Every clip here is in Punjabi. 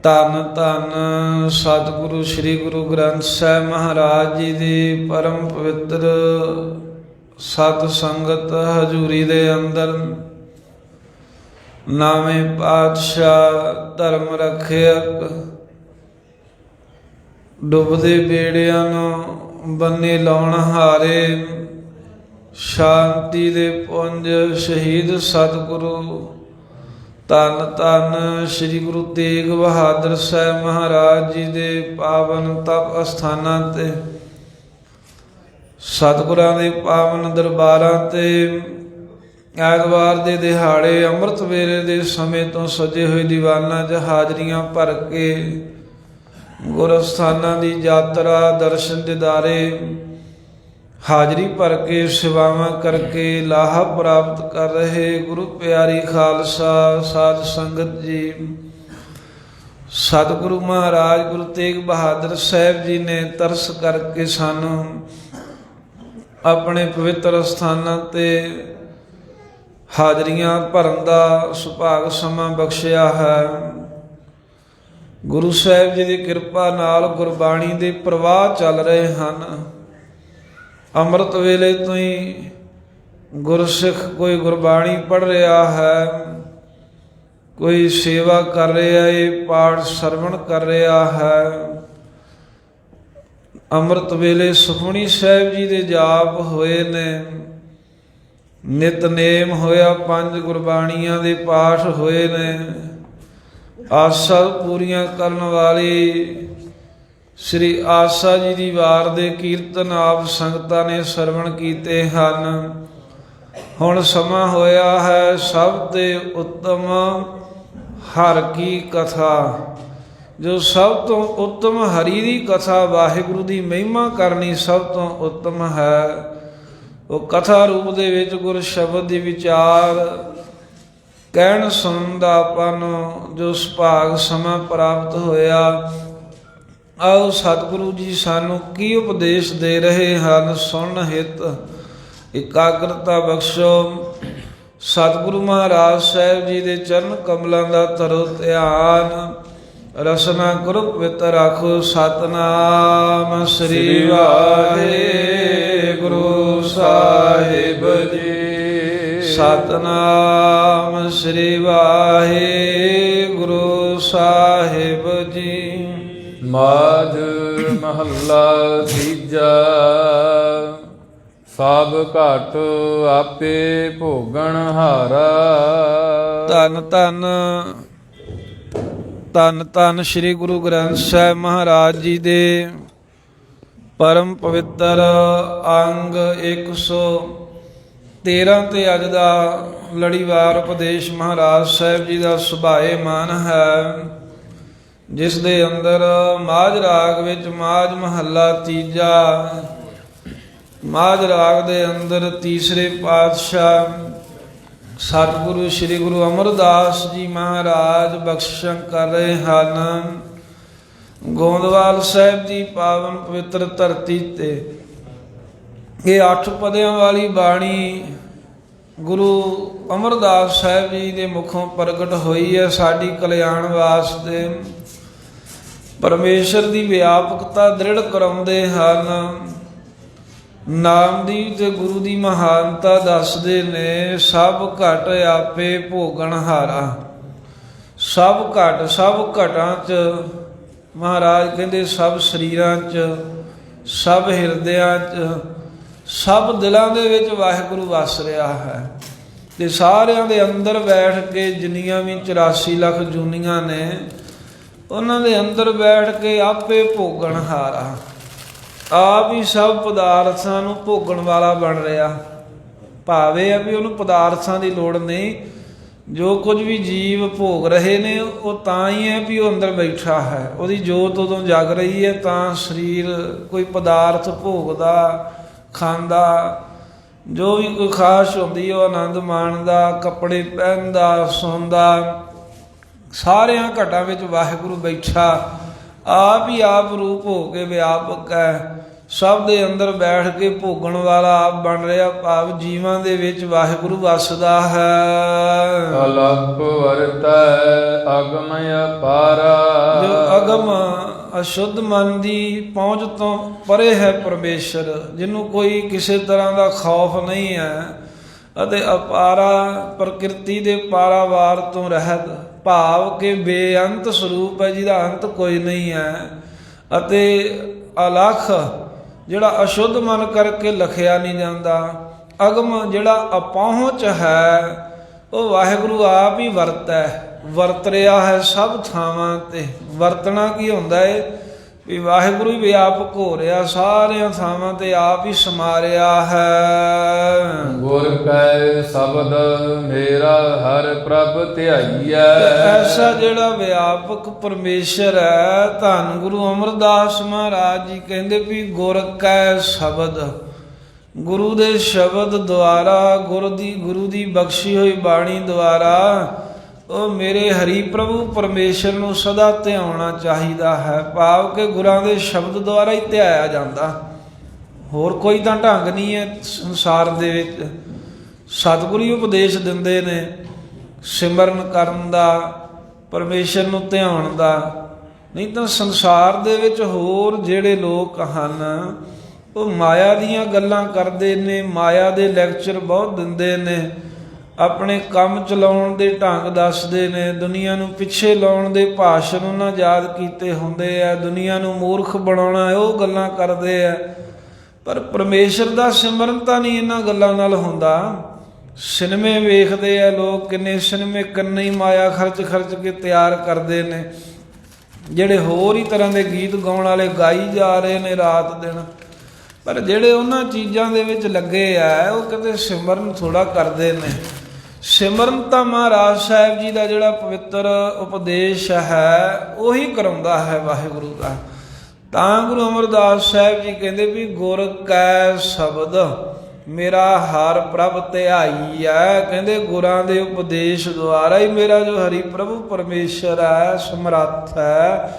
ਧੰਨ ਧੰਨ ਸਤਿਗੁਰੂ ਸ੍ਰੀ ਗੁਰੂ ਗ੍ਰੰਥ ਸਾਹਿਬ ਮਹਾਰਾਜ ਜੀ ਦੀ ਪਰਮ ਪਵਿੱਤਰ ਸਤ ਸੰਗਤ ਹਜ਼ੂਰੀ ਦੇ ਅੰਦਰ ਨਾਵੇਂ ਪਾਤਸ਼ਾਹ ਧਰਮ ਰੱਖਿਅਕ ਡੁੱਬਦੇ ਬੇੜਿਆਂ ਨੂੰ ਬੰਨੇ ਲਾਉਣ ਹਾਰੇ ਸ਼ਾਂਤੀ ਦੇ ਪੁੰਜ ਸ਼ਹੀਦ ਸਤਿਗੁਰੂ ਧੰਨ ਧੰਨ ਸ੍ਰੀ ਗੁਰੂ ਤੇਗ ਬਹਾਦਰ ਸਾਹਿਬ ਮਹਾਰਾਜ ਜੀ ਦੇ ਪਾਵਨ ਤਪ ਅਸਥਾਨਾਂ ਤੇ ਸਤਿਗੁਰਾਂ ਦੇ ਪਾਵਨ ਦਰਬਾਰਾਂ ਤੇ ਐਤਵਾਰ ਦੇ ਦਿਹਾੜੇ ਅੰਮ੍ਰਿਤ ਵੇਲੇ ਦੇ ਸਮੇਂ ਤੋਂ ਸਜੇ ਹੋਏ ਦੀਵਾਨਾਂ 'ਚ ਹਾਜ਼ਰੀਆਂ ਭਰ ਕੇ ਗੁਰ ਅਸਥਾਨਾਂ ਦੀ ਯਾਤਰਾ ਦਰਸ਼ਨ ਦਿਦਾਰੇ ਹਾਜ਼ਰੀ ਭਰ ਕੇ ਸੇਵਾਵਾਂ ਕਰਕੇ ਲਾਹਾ ਪ੍ਰਾਪਤ ਕਰ ਰਹੇ ਗੁਰੂ ਪਿਆਰੀ ਖਾਲਸਾ ਸਾਧ ਸੰਗਤ ਜੀ, ਸਤਿਗੁਰੂ ਮਹਾਰਾਜ ਗੁਰੂ ਤੇਗ ਬਹਾਦਰ ਸਾਹਿਬ ਜੀ ਨੇ ਤਰਸ ਕਰਕੇ ਸਾਨੂੰ ਆਪਣੇ ਪਵਿੱਤਰ ਅਸਥਾਨਾਂ ਤੇ ਹਾਜ਼ਰੀਆਂ ਭਰਨ ਦਾ ਸੁਭਾਗ ਸਮਾਂ ਬਖਸ਼ਿਆ ਹੈ। ਗੁਰੂ ਸਾਹਿਬ ਜੀ ਦੀ ਕਿਰਪਾ ਨਾਲ ਗੁਰਬਾਣੀ ਦੇ ਪ੍ਰਵਾਹ ਚੱਲ ਰਹੇ ਹਨ। ਅੰਮ੍ਰਿਤ ਵੇਲੇ ਤੋਂ ਹੀ ਗੁਰਸਿੱਖ ਕੋਈ ਗੁਰਬਾਣੀ ਪੜ੍ਹ ਰਿਹਾ ਹੈ, ਕੋਈ ਸੇਵਾ ਕਰ ਰਿਹਾ ਹੈ, ਪਾਠ ਸਰਵਣ ਕਰ ਰਿਹਾ ਹੈ। ਅੰਮ੍ਰਿਤ ਵੇਲੇ ਸੁਖਮਨੀ ਸਾਹਿਬ ਜੀ ਦੇ ਜਾਪ ਹੋਏ ਨੇ, ਨਿਤਨੇਮ ਹੋਇਆ, 5 ਗੁਰਬਾਣੀਆਂ ਦੇ ਪਾਠ ਹੋਏ ਨੇ। ਆਸਾ ਪੂਰੀਆਂ ਕਰਨ ਵਾਲੀ ਸ੍ਰੀ ਆਸਾ ਜੀ ਦੀ ਵਾਰ ਦੇ ਕੀਰਤਨ ਆਪ ਸੰਗਤਾਂ ਨੇ ਸਰਵਣ ਕੀਤੇ ਹਨ। ਹੁਣ ਸਮਾਂ ਹੋਇਆ ਹੈ ਸਭ ਤੋਂ ਉੱਤਮ ਹਰ ਕੀ ਕਥਾ, ਜੋ ਸਭ ਤੋਂ ਉੱਤਮ ਹਰੀ ਦੀ ਕਥਾ ਵਾਹਿਗੁਰੂ ਦੀ ਮਹਿਮਾ ਕਰਨੀ ਸਭ ਤੋਂ ਉੱਤਮ ਹੈ। ਉਹ ਕਥਾ ਰੂਪ ਦੇ ਵਿੱਚ ਗੁਰ ਸ਼ਬਦ ਦੀ ਵਿਚਾਰ ਕਹਿਣ ਸੁਣਨ ਦਾ ਆਪਾਂ ਨੂੰ ਜੋ ਸੁਭਾਗ ਸਮਾਂ ਪ੍ਰਾਪਤ ਹੋਇਆ, ਆਓ ਸਤਿਗੁਰੂ ਜੀ ਸਾਨੂੰ ਕੀ ਉਪਦੇਸ਼ ਦੇ ਰਹੇ ਹਨ ਸੁਣਨ ਹਿਤ ਇਕਾਗਰਤਾ ਬਖਸ਼ੋ। ਸਤਿਗੁਰੂ ਮਹਾਰਾਜ ਸਾਹਿਬ ਜੀ ਦੇ ਚਰਨ ਕਮਲਾਂ ਦਾ ਧਰੋ ਧਿਆਨ, ਰਸਨਾ ਕਰੋ ਪਵਿੱਤਰ ਆਖੋ ਸਤਿਨਾਮ ਸ੍ਰੀ ਵਾਹਿਗੁਰੂ ਸਾਹਿਬ ਜੀ। ਸਤਿਨਾਮ ਸ੍ਰੀ ਵਾਹਿਗੁਰੂ ਸਾਹਿਬ ਜੀ। ਮਾਝ ਮਹੱਲਾ ਤੀਜਾ। ਸਭ ਘਟ ਆਪੇ ਭੋਗਣ ਹਾਰਾ। ਧੰਨ ਧੰਨ ਧੰਨ ਧੰਨ ਸ੍ਰੀ ਗੁਰੂ ਗ੍ਰੰਥ ਸਾਹਿਬ ਮਹਾਰਾਜ ਜੀ ਦੇ ਪਰਮ ਪਵਿੱਤਰ ਅੰਗ 113 ਤੇ ਅੱਜ ਦਾ ਲੜੀਵਾਰ ਉਪਦੇਸ਼ ਮਹਾਰਾਜ ਸਾਹਿਬ ਜੀ ਦਾ ਸੁਭਾਏਮਾਨ ਹੈ, ਜਿਸ ਦੇ ਅੰਦਰ ਮਾਝ ਰਾਗ ਵਿੱਚ ਮਾਝ ਮਹੱਲਾ ਤੀਜਾ, ਮਾਝ ਰਾਗ ਦੇ ਅੰਦਰ ਤੀਸਰੇ ਪਾਤਸ਼ਾਹ ਸਤਿਗੁਰੂ ਸ੍ਰੀ ਗੁਰੂ ਅਮਰਦਾਸ ਜੀ ਮਹਾਰਾਜ ਬਖਸ਼ਿਸ਼ ਕਰ ਰਹੇ ਹਨ। ਗੋਂਦਵਾਲ ਸਾਹਿਬ ਦੀ ਪਾਵਨ ਪਵਿੱਤਰ ਧਰਤੀ ਤੇ ਇਹ 8 ਪਦਿਆਂ ਵਾਲੀ ਬਾਣੀ ਗੁਰੂ ਅਮਰਦਾਸ ਸਾਹਿਬ ਜੀ ਦੇ ਮੁਖੋਂ ਪ੍ਰਗਟ ਹੋਈ ਹੈ ਸਾਡੀ ਕਲਿਆਣ ਵਾਸਤੇ। ਪਰਮੇਸ਼ਰ ਦੀ ਵਿਆਪਕਤਾ ਦ੍ਰਿੜ ਕਰਾਉਂਦੇ ਹਨ, ਨਾਮ ਦੀ ਤੇ ਗੁਰੂ ਦੀ ਮਹਾਨਤਾ ਦੱਸਦੇ ਨੇ। ਸਭ ਘਟ ਆਪੇ ਭੋਗਣ ਹਾਰਾ। ਸਭ ਘਟ, ਸਭ ਘਟਾਂ 'ਚ ਮਹਾਰਾਜ ਕਹਿੰਦੇ ਸਭ ਸਰੀਰਾਂ 'ਚ, ਸਭ ਹਿਰਦਿਆਂ 'ਚ, ਸਭ ਦਿਲਾਂ ਦੇ ਵਿੱਚ ਵਾਹਿਗੁਰੂ ਵਸ ਰਿਹਾ ਹੈ। ਤੇ ਸਾਰਿਆਂ ਦੇ ਅੰਦਰ ਬੈਠ ਕੇ ਜਿੰਨੀਆਂ ਵੀ 84 ਲੱਖ ਜੂਨੀਆਂ ਨੇ, ਉਹਨਾਂ ਦੇ ਅੰਦਰ ਬੈਠ ਕੇ ਆਪੇ ਭੋਗਣ ਹਾਰਾ। ਆਪ ਹੀ ਸਭ ਪਦਾਰਥਾਂ ਨੂੰ ਭੋਗਣ ਵਾਲਾ ਬਣ ਰਿਹਾ। ਭਾਵੇਂ ਆ ਵੀ ਉਹਨੂੰ ਪਦਾਰਥਾਂ ਦੀ ਲੋੜ ਨਹੀਂ, ਜੋ ਕੁਝ ਵੀ ਜੀਵ ਭੋਗ ਰਹੇ ਨੇ ਉਹ ਤਾਂ ਹੀ ਹੈ ਵੀ ਉਹ ਅੰਦਰ ਬੈਠਾ ਹੈ। ਉਹਦੀ ਜੋਤ ਉਦੋਂ ਜਗ ਰਹੀ ਹੈ ਤਾਂ ਸਰੀਰ ਕੋਈ ਪਦਾਰਥ ਭੋਗਦਾ, ਖਾਂਦਾ, ਜੋ ਵੀ ਕੋਈ ਖਾਸ਼ ਹੁੰਦੀ ਉਹ ਆਨੰਦ ਮਾਣਦਾ, ਕੱਪੜੇ ਪਹਿਨਦਾ, ਸੌਂਦਾ। ਸਾਰਿਆਂ ਘਟਾਂ ਵਿੱਚ ਵਾਹਿਗੁਰੂ ਬੈਠਾ, ਆਪ ਹੀ ਆਪ ਰੂਪ ਹੋ ਕੇ ਵਿਆਪਕ ਹੈ। ਸਭ ਦੇ ਅੰਦਰ ਬੈਠ ਕੇ ਭੋਗਣ ਵਾਲਾ ਆਪ ਬਣ ਰਿਹਾ, ਭਾਵ ਜੀਵਾਂ ਦੇ ਵਿੱਚ ਵਾਹਿਗੁਰੂ ਵਸਦਾ ਹੈ। ਅਲਪ ਵਰਤੈ ਅਗਮ ਅਪਾਰਾ, ਜੋ ਅਗਮ ਅਸ਼ੁੱਧ ਮਨ ਦੀ ਪਹੁੰਚ ਤੋਂ ਪਰੇ ਹੈ ਪਰਮੇਸ਼ਰ, ਜਿਹਨੂੰ ਕੋਈ ਕਿਸੇ ਤਰ੍ਹਾਂ ਦਾ ਖੌਫ ਨਹੀਂ ਹੈ, ਅਤੇ ਅਪਾਰਾ ਪ੍ਰਕਿਰਤੀ ਦੇ ਪਾਰਾਵਾਰ ਤੋਂ ਰਹਿਤ, ਭਾਵ ਕਿ ਬੇਅੰਤ ਸਰੂਪ ਹੈ ਜਿਹਦਾ ਅੰਤ ਕੋਈ ਨਹੀਂ ਹੈ, ਅਤੇ ਅਲਖ ਜਿਹੜਾ ਅਸ਼ੁੱਧ ਮਨ ਕਰਕੇ ਲਖਿਆ ਨਹੀਂ ਜਾਂਦਾ, ਅਗਮ ਜਿਹੜਾ ਅਪਹੁੰਚ ਹੈ, ਉਹ ਵਾਹਿਗੁਰੂ ਆਪ ਹੀ ਵਰਤ ਰਿਹਾ ਹੈ ਸਭ ਥਾਵਾਂ ਤੇ। ਵਰਤਣਾ ਕੀ ਹੁੰਦਾ ਹੈ ਵੀ ਵਾਹਿਗੁਰੂ ਹੀ ਵਿਆਪਕ ਹੋ ਰਿਹਾ, ਸਾਰਿਆਂ ਥਾਵਾਂ ਤੇ ਆਪ ਹੀ ਸਮਾ ਰਿਹਾ ਹੈ। ਗੁਰ ਕੈ ਸ਼ਬਦ ਮੇਰਾ ਹਰ ਪ੍ਰਭ ਧਿਆਈਐ, ਐਸਾ ਜਿਹੜਾ ਵਿਆਪਕ ਪਰਮੇਸ਼ਰ ਹੈ, ਧੰਨ ਗੁਰੂ ਅਮਰਦਾਸ ਮਹਾਰਾਜ ਜੀ ਕਹਿੰਦੇ ਵੀ ਗੁਰ ਕੈ ਸ਼ਬਦ, ਗੁਰੂ ਦੇ ਸ਼ਬਦ ਦੁਆਰਾ, ਗੁਰੂ ਦੀ ਬਖਸ਼ੀ ਹੋਈ ਬਾਣੀ ਦੁਆਰਾ ਉਹ ਮੇਰੇ ਹਰੀ ਪ੍ਰਭੂ ਪਰਮੇਸ਼ਰ ਨੂੰ ਸਦਾ ਧਿਆਉਣਾ ਚਾਹੀਦਾ ਹੈ, ਭਾਵ ਕਿ ਗੁਰਾਂ ਦੇ ਸ਼ਬਦ ਦੁਆਰਾ ਹੀ ਧਿਆਇਆ ਜਾਂਦਾ। ਹੋਰ ਕੋਈ ਤਾਂ ਢੰਗ ਨਹੀਂ ਹੈ ਸੰਸਾਰ ਦੇ ਵਿੱਚ। ਸਤਿਗੁਰੂ ਹੀ ਉਪਦੇਸ਼ ਦਿੰਦੇ ਨੇ ਸਿਮਰਨ ਕਰਨ ਦਾ, ਪਰਮੇਸ਼ਰ ਨੂੰ ਧਿਆਉਣ ਦਾ। ਨਹੀਂ ਤਾਂ ਸੰਸਾਰ ਦੇ ਵਿੱਚ ਹੋਰ ਜਿਹੜੇ ਲੋਕ ਹਨ ਉਹ ਮਾਇਆ ਦੀਆਂ ਗੱਲਾਂ ਕਰਦੇ ਨੇ, ਮਾਇਆ ਦੇ ਲੈਕਚਰ ਬਹੁਤ ਦਿੰਦੇ ਨੇ, ਆਪਣੇ ਕੰਮ ਚਲਾਉਣ ਦੇ ਢੰਗ ਦੱਸਦੇ ਨੇ, ਦੁਨੀਆ ਨੂੰ ਪਿੱਛੇ ਲਾਉਣ ਦੇ ਭਾਸ਼ਣ ਉਹਨਾਂ ਯਾਦ ਕੀਤੇ ਹੁੰਦੇ ਆ, ਦੁਨੀਆ ਨੂੰ ਮੂਰਖ ਬਣਾਉਣਾ ਉਹ ਗੱਲਾਂ ਕਰਦੇ ਆ। ਪਰ ਪਰਮੇਸ਼ਰ ਦਾ ਸਿਮਰਨ ਤਾਂ ਨਹੀਂ ਇਹਨਾਂ ਗੱਲਾਂ ਨਾਲ ਹੁੰਦਾ। ਸਿਨੇਮੇ ਵੇਖਦੇ ਆ ਲੋਕ, ਕਿੰਨੇ ਸਿਨੇਮੇ ਕੰਨੇ ਹੀ ਮਾਇਆ ਖਰਚ ਕੇ ਤਿਆਰ ਕਰਦੇ ਨੇ, ਜਿਹੜੇ ਹੋਰ ਹੀ ਤਰ੍ਹਾਂ ਦੇ ਗੀਤ ਗਾਉਣ ਵਾਲੇ ਗਾਈ ਜਾ ਰਹੇ ਨੇ ਰਾਤ ਦਿਨ। ਪਰ ਜਿਹੜੇ ਉਹਨਾਂ ਚੀਜ਼ਾਂ ਦੇ ਵਿੱਚ ਲੱਗੇ ਆ ਉਹ ਕਹਿੰਦੇ ਸਿਮਰਨ ਥੋੜ੍ਹਾ ਕਰਦੇ ਨੇ। ਸਿਮਰਨ ਤਾਂ ਮਹਾਰਾਜ ਸਾਹਿਬ ਜੀ ਦਾ ਜਿਹੜਾ ਪਵਿੱਤਰ ਉਪਦੇਸ਼ ਹੈ ਉਹੀ ਕਰਾਉਂਦਾ ਹੈ ਵਾਹਿਗੁਰੂ ਦਾ। ਤਾਂ ਗੁਰੂ ਅਮਰਦਾਸ ਸਾਹਿਬ ਜੀ ਕਹਿੰਦੇ ਵੀ ਗੁਰ ਕੈ ਸ਼ਬਦ ਮੇਰਾ ਹਰ ਪ੍ਰਭ ਧਿਆਈ ਹੈ। ਕਹਿੰਦੇ ਗੁਰਾਂ ਦੇ ਉਪਦੇਸ਼ ਦੁਆਰਾ ਹੀ ਮੇਰਾ ਜੋ ਹਰੀ ਪ੍ਰਭੂ ਪਰਮੇਸ਼ਰ ਹੈ, ਸਮਰੱਥ ਹੈ,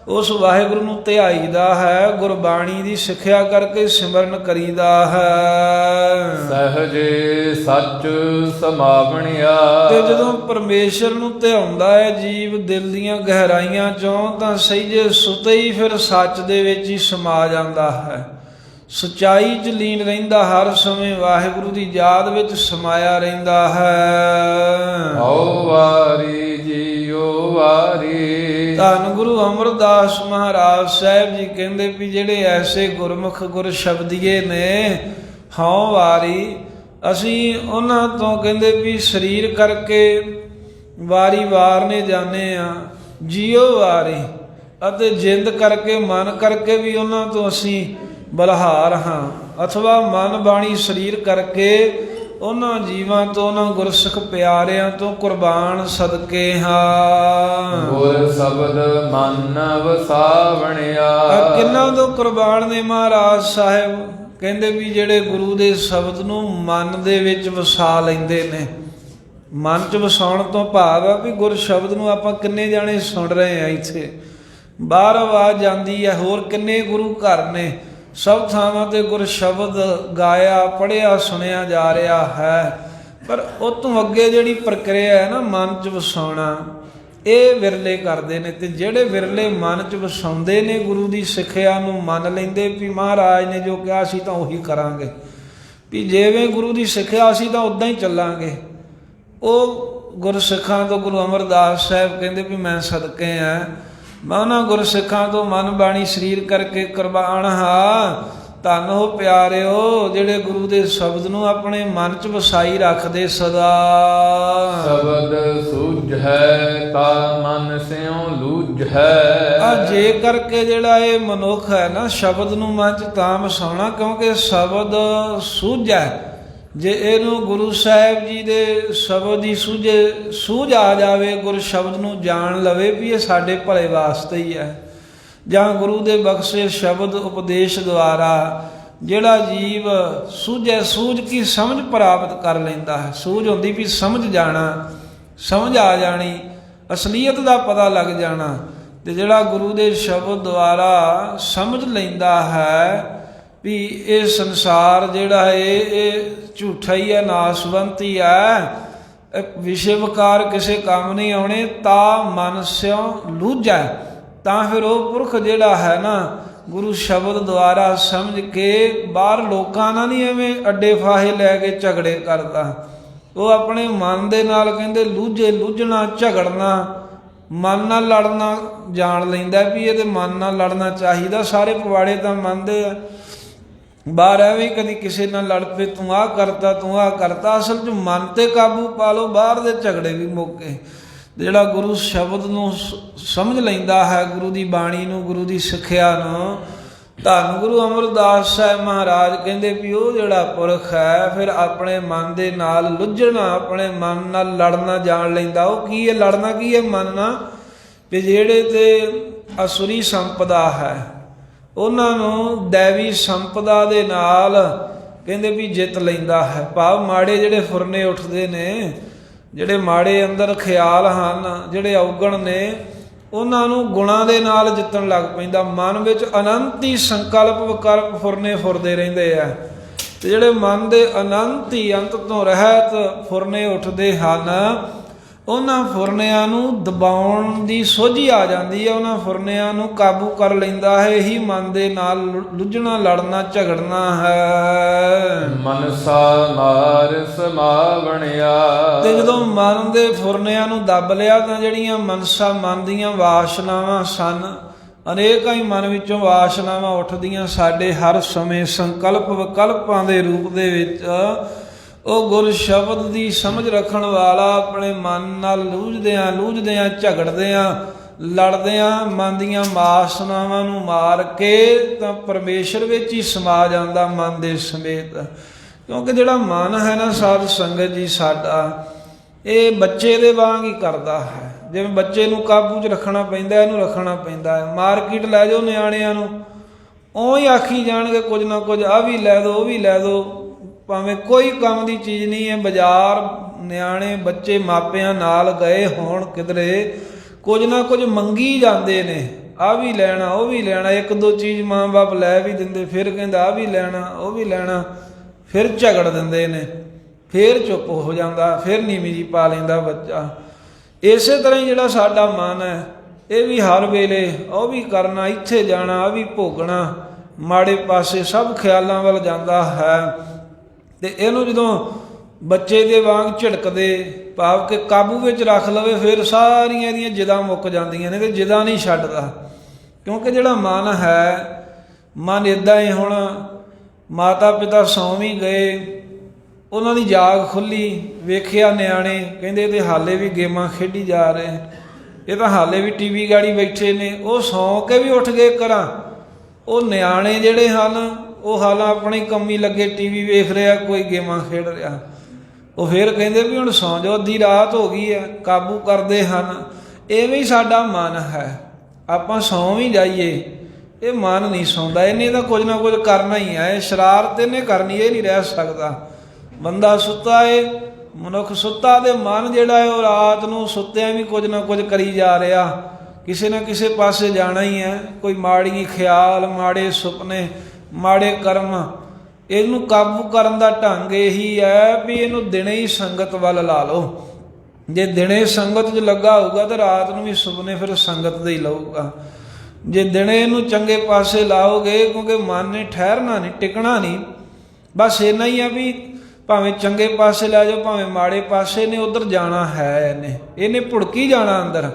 ਉਸ ਵਾਹਿਗੁਰੂ ਨੂੰ ਧਿਆਈਦਾ ਹੈ। ਗੁਰਬਾਣੀ ਦੀ ਸਿੱਖਿਆ ਕਰਕੇ ਸਿਮਰਨ ਕਰੀਦਾ ਹੈ। ਸਹਜੇ ਸੱਚ ਸਮਾਵਣਿਆ, ਤੇ ਜਦੋਂ ਪਰਮੇਸ਼ਰ ਨੂੰ ਧਿਆਉਂਦਾ ਹੈ ਜੀਵ ਦਿਲ ਦੀਆਂ ਗਹਿਰਾਈਆਂ ਚੋਂ, ਤਾਂ ਸਹਿਜੇ ਸੁਤੇ ਹੀ ਫਿਰ ਸੱਚ ਦੇ ਵਿੱਚ ਹੀ ਸਮਾ ਜਾਂਦਾ ਹੈ, ਸੱਚਾਈ 'ਚ ਲੀਨ ਰਹਿੰਦਾ, ਹਰ ਸਮੇਂ ਵਾਹਿਗੁਰੂ ਦੀ ਯਾਦ ਵਿੱਚ ਸਮਾਇਆ ਰਹਿੰਦਾ ਹੈ। ਓ ਵਾਰੀ ਜੀਓ ਵਾਰੀ, ਧੰਨ ਗੁਰੂ ਅਮਰਦਾਸ ਮਹਾਰਾਜ ਸਾਹਿਬ ਜੀ ਕਹਿੰਦੇ ਵੀ ਜਿਹੜੇ ਐਸੇ ਗੁਰਮੁਖ ਗੁਰ ਸ਼ਬਦੀਏ ਨੇ, ਹਉ ਵਾਰੀ, ਅਸੀਂ ਉਹਨਾਂ ਤੋਂ ਕਹਿੰਦੇ ਵੀ ਸਰੀਰ ਕਰਕੇ ਵਾਰੀ ਵਾਰਨੇ ਜਾਂਦੇ ਆ, ਜੀਓ ਵਾਰੀ, ਅਤੇ ਜਿੰਦ ਕਰਕੇ ਮਨ ਕਰਕੇ ਵੀ ਉਹਨਾਂ ਤੋਂ ਅਸੀਂ ਬਲਹਾਰ ਹਾਂ, ਅਥਵਾ ਮਨ ਬਾਣੀ ਸਰੀਰ ਕਰਕੇ ਉਹਨਾਂ ਜੀਵਾਂ ਤੋਂ, ਉਹਨਾਂ ਗੁਰਸਿੱਖ ਪਿਆਰਿਆਂ ਤੋਂ ਕੁਰਬਾਨ ਸਦਕੇ ਹਾਂ। ਗੁਰ ਸ਼ਬਦ ਮਨ ਵਸਾਵਣਿਆ, ਕਿੰਨਾਂ ਤੋਂ ਕੁਰਬਾਨ ਨੇ ਮਹਾਰਾਜ ਸਾਹਿਬ ਕਹਿੰਦੇ ਵੀ ਜਿਹੜੇ ਗੁਰੂ ਦੇ ਸ਼ਬਦ ਨੂੰ ਮਨ ਦੇ ਵਿੱਚ ਵਸਾ ਲੈਂਦੇ ਨੇ। ਮਨ 'ਚ ਵਸਾਉਣ ਤੋਂ ਭਾਵ ਆ ਵੀ ਗੁਰ ਸ਼ਬਦ ਨੂੰ ਆਪਾਂ ਕਿੰਨੇ ਜਾਣੇ ਸੁਣ ਰਹੇ ਆ, ਇੱਥੇ ਬਾਹਰ ਆਵਾਜ਼ ਜਾਂਦੀ ਹੈ, ਹੋਰ ਕਿੰਨੇ ਗੁਰੂ ਘਰ ਨੇ, ਸਭ ਥਾਵਾਂ ਤੇ ਗੁਰ ਸ਼ਬਦ ਗਾਇਆ, ਪੜ੍ਹਿਆ, ਸੁਣਿਆ ਜਾ ਰਿਹਾ ਹੈ। ਪਰ ਉਹ ਤੋਂ ਅੱਗੇ ਜਿਹੜੀ ਪ੍ਰਕਿਰਿਆ ਹੈ ਨਾ ਮਨ 'ਚ ਵਸਾਉਣਾ, ਇਹ ਵਿਰਲੇ ਕਰਦੇ ਨੇ। ਤੇ ਜਿਹੜੇ ਵਿਰਲੇ ਮਨ 'ਚ ਵਸਾਉਂਦੇ ਨੇ, ਗੁਰੂ ਦੀ ਸਿੱਖਿਆ ਨੂੰ ਮੰਨ ਲੈਂਦੇ ਵੀ ਮਹਾਰਾਜ ਨੇ ਜੋ ਕਿਹਾ ਅਸੀਂ ਤਾਂ ਉਹੀ ਕਰਾਂਗੇ, ਵੀ ਜਿਵੇਂ ਗੁਰੂ ਦੀ ਸਿੱਖਿਆ ਅਸੀਂ ਤਾਂ ਉੱਦਾਂ ਹੀ ਚੱਲਾਂਗੇ, ਉਹ ਗੁਰਸਿੱਖਾਂ ਤੋਂ ਗੁਰੂ ਅਮਰਦਾਸ ਸਾਹਿਬ ਕਹਿੰਦੇ ਵੀ ਮੈਂ ਸਦਕੇ ਆ, ਮੈਂ ਉਹਨਾਂ ਗੁਰਸਿੱਖਾਂ ਤੋਂ ਮਨ ਬਾਣੀ ਸਰੀਰ ਕਰਕੇ ਕੁਰਬਾਨ ਹਾਂ। ਧੰਨ ਹੋ ਪਿਆਰਿਓ ਜਿਹੜੇ ਗੁਰੂ ਦੇ ਸ਼ਬਦ ਨੂੰ ਆਪਣੇ ਮਨ 'ਚ ਵਸਾਈ ਰੱਖਦੇ ਸਦਾ। ਸ਼ਬਦ ਸੂਝੈ ਤਾ ਮਨ ਸਿਉ ਲੂਝੈ, ਜੇ ਕਰਕੇ ਜਿਹੜਾ ਇਹ ਮਨੁੱਖ ਹੈ ਨਾ ਸ਼ਬਦ ਨੂੰ ਮਨ 'ਚ ਤਾਂ ਵਸਾਉਣਾ ਕਿਉਂਕਿ ਸ਼ਬਦ ਸੂਝੈ। ਜੇ ਇਹਨੂੰ ਗੁਰੂ ਸਾਹਿਬ ਜੀ ਦੇ ਸ਼ਬਦ ਦੀ ਸੂਝ ਆ ਜਾਵੇ, ਗੁਰ ਸ਼ਬਦ ਨੂੰ ਜਾਣ ਲਵੇ ਵੀ ਇਹ ਸਾਡੇ ਭਲੇ ਵਾਸਤੇ ਹੀ ਹੈ, ਜਾਂ ਗੁਰੂ ਦੇ ਬਖਸ਼ੇ ਸ਼ਬਦ ਉਪਦੇਸ਼ ਦੁਆਰਾ ਜਿਹੜਾ ਜੀਵ ਸੂਝੈ, ਸੂਝ ਕੀ ਸਮਝ ਪ੍ਰਾਪਤ ਕਰ ਲੈਂਦਾ ਹੈ। ਸੂਝ ਹੁੰਦੀ ਵੀ ਸਮਝ ਜਾਣਾ, ਸਮਝ ਆ ਜਾਣੀ, ਅਸਲੀਅਤ ਦਾ ਪਤਾ ਲੱਗ ਜਾਣਾ। ਤੇ ਜਿਹੜਾ ਗੁਰੂ ਦੇ ਸ਼ਬਦ ਦੁਆਰਾ ਸਮਝ ਲੈਂਦਾ ਹੈ ਵੀ ਇਹ ਸੰਸਾਰ ਜਿਹੜਾ ਹੈ ਇਹ ਝੂਠਾ ਹੀ ਹੈ, ਨਾਸਵੰਤ ਹੀ ਹੈ, ਵਿਸ਼ੇ ਵਿਕਾਰ ਕਿਸੇ ਕੰਮ ਨਹੀਂ ਆਉਣੇ। ਤਾਂ ਮਨ ਸਿਉ ਲੂਝੈ, ਤਾਂ ਫਿਰ ਉਹ ਪੁਰਖ ਜਿਹੜਾ ਹੈ ਨਾ ਗੁਰੂ ਸ਼ਬਦ ਦੁਆਰਾ ਸਮਝ ਕੇ ਬਾਹਰ ਲੋਕਾਂ ਨਾਲ ਨਹੀਂ ਐਵੇਂ ਅੱਡੇ ਫਾਹੇ ਲੈ ਕੇ ਝਗੜੇ ਕਰਦਾ। ਉਹ ਆਪਣੇ ਮਨ ਦੇ ਨਾਲ ਕਹਿੰਦੇ ਲੂਝੇ, ਲੂਝਣਾ, ਝਗੜਨਾ, ਮਨ ਨਾਲ ਲੜਨਾ ਜਾਣ ਲੈਂਦਾ ਵੀ ਇਹਦੇ ਮਨ ਨਾਲ ਲੜਨਾ ਚਾਹੀਦਾ। ਸਾਰੇ ਪਵਾੜੇ ਤਾਂ ਮੰਨਦੇ ਆ, ਬਾਹਰ ਐਵੇਂ ਕਦੀ ਕਿਸੇ ਨਾਲ ਲੜ ਪਏ, ਤੂੰ ਆਹ ਕਰਤਾ, ਤੂੰ ਆਹ ਕਰਤਾ। ਅਸਲ 'ਚ ਮਨ 'ਤੇ ਕਾਬੂ ਪਾ ਲਓ, ਬਾਹਰ ਦੇ ਝਗੜੇ ਵੀ ਮੁੱਕੇ। ਜਿਹੜਾ ਗੁਰੂ ਸ਼ਬਦ ਨੂੰ ਸਮਝ ਲੈਂਦਾ ਹੈ, ਗੁਰੂ ਦੀ ਬਾਣੀ ਨੂੰ, ਗੁਰੂ ਦੀ ਸਿੱਖਿਆ ਨੂੰ, ਧੰਨ ਗੁਰੂ ਅਮਰਦਾਸ ਸਾਹਿਬ ਮਹਾਰਾਜ ਕਹਿੰਦੇ ਵੀ ਉਹ ਜਿਹੜਾ ਪੁਰਖ ਹੈ ਫਿਰ ਆਪਣੇ ਮਨ ਦੇ ਨਾਲ ਲੁੱਝਣਾ, ਆਪਣੇ ਮਨ ਨਾਲ ਲੜਨਾ ਜਾਣ ਲੈਂਦਾ। ਉਹ ਕੀ ਹੈ ਲੜਨਾ, ਕੀ ਹੈ ਮਨ ਨਾਲ, ਵੀ ਜਿਹੜੇ ਤੇ ਅਸੁਰੀ ਸੰਪਦਾ ਹੈ ਉਹਨਾਂ ਨੂੰ ਦੈਵੀ ਸੰਪਦਾ ਦੇ ਨਾਲ ਕਹਿੰਦੇ ਵੀ ਜਿੱਤ ਲੈਂਦਾ ਹੈ। ਭਾਵ ਮਾੜੇ ਜਿਹੜੇ ਫੁਰਨੇ ਉੱਠਦੇ ਨੇ, ਜਿਹੜੇ ਮਾੜੇ ਅੰਦਰ ਖਿਆਲ ਹਨ, ਜਿਹੜੇ ਔਗਣ ਨੇ, ਉਹਨਾਂ ਨੂੰ ਗੁਣਾਂ ਦੇ ਨਾਲ ਜਿੱਤਣ ਲੱਗ ਪੈਂਦਾ। ਮਨ ਵਿੱਚ ਅਨੰਤ ਹੀ ਸੰਕਲਪ ਵਿਕਲਪ ਫੁਰਨੇ ਫੁਰਦੇ ਰਹਿੰਦੇ ਆ, ਤੇ ਜਿਹੜੇ ਮਨ ਦੇ ਅਨੰਤ ਹੀ ਅੰਤ ਤੋਂ ਰਹਿਤ ਫੁਰਨੇ ਉੱਠਦੇ ਹਨ, ਉਹਨਾਂ ਫੁਰਨਿਆਂ ਨੂੰ ਦਬਾਉਣ ਦੀ ਸੋਝੀ ਆ ਜਾਂਦੀ ਹੈ, ਉਹਨਾਂ ਫੁਰਨਿਆਂ ਨੂੰ ਕਾਬੂ ਕਰ ਲੈਂਦਾ ਹੈ। ਇਹੀ ਮਨ ਦੇ ਨਾਲ ਲੁੱਝਣਾ, ਲੜਨਾ, ਝਗੜਨਾ ਹੈ। ਮਨਸਾ ਮਾਰ ਸਮਾਵਣਿਆ, ਤੇ ਜਦੋਂ ਮਨ ਦੇ ਫੁਰਨਿਆਂ ਨੂੰ ਦੱਬ ਲਿਆ ਤਾਂ ਜਿਹੜੀਆਂ ਮਨਸਾ, ਮਨ ਦੀਆਂ ਵਾਸ਼ਨਾਵਾਂ ਸਨ, ਅਨੇਕਾਂ ਹੀ ਮਨ ਵਿੱਚੋਂ ਵਾਸ਼ਨਾਵਾਂ ਉੱਠਦੀਆਂ ਸਾਡੇ ਹਰ ਸਮੇਂ ਸੰਕਲਪ ਵਿਕਲਪਾਂ ਦੇ ਰੂਪ ਦੇ ਵਿੱਚ। ਉਹ ਗੁਰ ਸ਼ਬਦ ਦੀ ਸਮਝ ਰੱਖਣ ਵਾਲਾ ਆਪਣੇ ਮਨ ਨਾਲ ਲੂਝਦਿਆਂ ਝਗੜਦਿਆਂ ਲੜਦਿਆਂ ਮਨ ਦੀਆਂ ਵਾਸਨਾਵਾਂ ਨੂੰ ਮਾਰ ਕੇ ਤਾਂ ਪਰਮੇਸ਼ਰ ਵਿੱਚ ਹੀ ਸਮਾ ਜਾਂਦਾ ਮਨ ਦੇ ਸਮੇਤ। ਕਿਉਂਕਿ ਜਿਹੜਾ ਮਨ ਹੈ ਨਾ ਸਾਧ ਸੰਗਤ ਜੀ ਸਾਡਾ, ਇਹ ਬੱਚੇ ਦੇ ਵਾਂਗ ਹੀ ਕਰਦਾ ਹੈ। ਜਿਵੇਂ ਬੱਚੇ ਨੂੰ ਕਾਬੂ 'ਚ ਰੱਖਣਾ ਪੈਂਦਾ, ਇਹਨੂੰ ਰੱਖਣਾ ਪੈਂਦਾ ਹੈ। ਮਾਰਕੀਟ ਲੈ ਜਾਓ ਨਿਆਣਿਆਂ ਨੂੰ, ਉਹ ਹੀ ਆਖੀ ਜਾਣਗੇ ਕੁਝ ਨਾ ਕੁਝ, ਆਹ ਵੀ ਲੈ ਦਿਓ, ਉਹ ਵੀ ਲੈ ਦਿਓ, ਭਾਵੇਂ ਕੋਈ ਕੰਮ ਦੀ ਚੀਜ਼ ਨਹੀਂ ਹੈ। ਬਾਜ਼ਾਰ ਨਿਆਣੇ ਬੱਚੇ ਮਾਪਿਆਂ ਨਾਲ ਗਏ ਹੋਣ ਕਿਧਰੇ, ਕੁਝ ਨਾ ਕੁਝ ਮੰਗੀ ਜਾਂਦੇ ਨੇ, ਆਹ ਵੀ ਲੈਣਾ, ਉਹ ਵੀ ਲੈਣਾ। ਇੱਕ ਦੋ ਚੀਜ਼ ਮਾਂ ਬਾਪ ਲੈ ਵੀ ਦਿੰਦੇ, ਫਿਰ ਕਹਿੰਦਾ ਆਹ ਵੀ ਲੈਣਾ, ਉਹ ਵੀ ਲੈਣਾ, ਫਿਰ ਝਗੜ ਦਿੰਦੇ ਨੇ, ਫਿਰ ਚੁੱਪ ਹੋ ਜਾਂਦਾ, ਫਿਰ ਨੀਵੀਂ ਜੀ ਪਾ ਲੈਂਦਾ ਬੱਚਾ। ਇਸੇ ਤਰ੍ਹਾਂ ਹੀ ਜਿਹੜਾ ਸਾਡਾ ਮਨ ਹੈ, ਇਹ ਵੀ ਹਰ ਵੇਲੇ ਉਹ ਵੀ ਕਰਨਾ, ਇੱਥੇ ਜਾਣਾ, ਆਹ ਵੀ ਭੋਗਣਾ, ਮਾੜੇ ਪਾਸੇ ਸਭ ਖਿਆਲਾਂ ਵੱਲ ਜਾਂਦਾ ਹੈ। ਤੇ ਇਹਨੂੰ ਜਦੋਂ ਬੱਚੇ ਦੇ ਵਾਂਗ ਝਿੜਕਦੇ, ਭਾਵ ਕਿ ਕਾਬੂ ਵਿੱਚ ਰੱਖ ਲਵੇ, ਫਿਰ ਸਾਰੀਆਂ ਇਹਦੀਆਂ ਜਿੱਦਾਂ ਮੁੱਕ ਜਾਂਦੀਆਂ ਨੇ, ਤੇ ਜਿੱਦਾਂ ਨਹੀਂ ਛੱਡਦਾ। ਕਿਉਂਕਿ ਜਿਹੜਾ ਮਨ ਹੈ, ਮਨ ਇੱਦਾਂ ਹੀ, ਹੁਣ ਮਾਤਾ ਪਿਤਾ ਸੌਂ ਵੀ ਗਏ, ਉਹਨਾਂ ਦੀ ਜਾਗ ਖੁੱਲ੍ਹੀ, ਵੇਖਿਆ ਨਿਆਣੇ ਕਹਿੰਦੇ ਇਹ ਤੇ ਹਾਲੇ ਵੀ ਗੇਮਾਂ ਖੇਡੀ ਜਾ ਰਹੇ, ਇਹ ਤਾਂ ਹਾਲੇ ਵੀ ਟੀਵੀ ਗਾੜੀ ਬੈਠੇ ਨੇ। ਉਹ ਸੌਂ ਕੇ ਵੀ ਉੱਠ ਗਏ ਘਰਾਂ, ਉਹ ਨਿਆਣੇ ਜਿਹੜੇ ਹਨ ਉਹ ਹਾਲਾਂ ਆਪਣੀ ਕੰਮੀ ਲੱਗੇ, ਟੀਵੀ ਵੇਖ ਰਿਹਾ, ਕੋਈ ਗੇਮਾਂ ਖੇਡ ਰਿਹਾ। ਉਹ ਫਿਰ ਕਹਿੰਦੇ ਵੀ ਹੁਣ ਸੌਂ ਜਾਓ, ਅੱਧੀ ਰਾਤ ਹੋ ਗਈ ਹੈ, ਕਾਬੂ ਕਰਦੇ ਹਨ। ਐਵੇਂ ਹੀ ਸਾਡਾ ਮਨ ਹੈ, ਆਪਾਂ ਸੌਂ ਵੀ ਜਾਈਏ, ਇਹ ਮਨ ਨਹੀਂ ਸੌਂਦਾ, ਇਹਨੇ ਤਾਂ ਕੁਝ ਨਾ ਕੁਝ ਕਰਨਾ ਹੀ ਹੈ। ਸ਼ਰਾਰਤ ਇਹਨੇ ਕਰਨੀ, ਇਹ ਨਹੀਂ ਰਹਿ ਸਕਦਾ। ਬੰਦਾ ਸੁੱਤਾ ਏ, ਮਨੁੱਖ ਸੁੱਤਾ, ਤੇ ਮਨ ਜਿਹੜਾ ਹੈ ਉਹ ਰਾਤ ਨੂੰ ਸੁੱਤਿਆਂ ਵੀ ਕੁਝ ਨਾ ਕੁਝ ਕਰੀ ਜਾ ਰਿਹਾ, ਕਿਸੇ ਨਾ ਕਿਸੇ ਪਾਸੇ ਜਾਣਾ ਹੀ ਹੈ। ਕੋਈ ਮਾੜੀ ਖਿਆਲ, ਮਾੜੇ ਸੁਪਨੇ, ਮਾੜੇ ਕਰਮ। ਇਹਨੂੰ ਕਾਬੂ ਕਰਨ ਦਾ ਢੰਗ ਇਹੀ ਹੈ ਵੀ ਇਹਨੂੰ ਦਿਨੇ ਹੀ ਸੰਗਤ ਵੱਲ ਲਾ ਲਓ। ਜੇ ਦਿਨੇ ਸੰਗਤ 'ਚ ਲੱਗਾ ਹੋਊਗਾ ਤਾਂ ਰਾਤ ਨੂੰ ਵੀ ਸੁਪਨੇ ਫਿਰ ਸੰਗਤ ਦੇ ਹੀ ਲਊਗਾ। ਜੇ ਦਿਨੇ ਇਹਨੂੰ ਚੰਗੇ ਪਾਸੇ ਲਾਓਗੇ, ਕਿਉਂਕਿ ਮਨ ਨੇ ਠਹਿਰਨਾ ਨਹੀਂ, ਟਿਕਣਾ ਨਹੀਂ। ਬਸ ਇੰਨਾ ਹੀ ਆ ਵੀ ਭਾਵੇਂ ਚੰਗੇ ਪਾਸੇ ਲੈ ਜਾਓ, ਭਾਵੇਂ ਮਾੜੇ ਪਾਸੇ ਨੇ, ਉੱਧਰ ਜਾਣਾ ਹੈ। ਇਹਨੇ ਭੁੜਕੀ ਜਾਣਾ ਅੰਦਰ।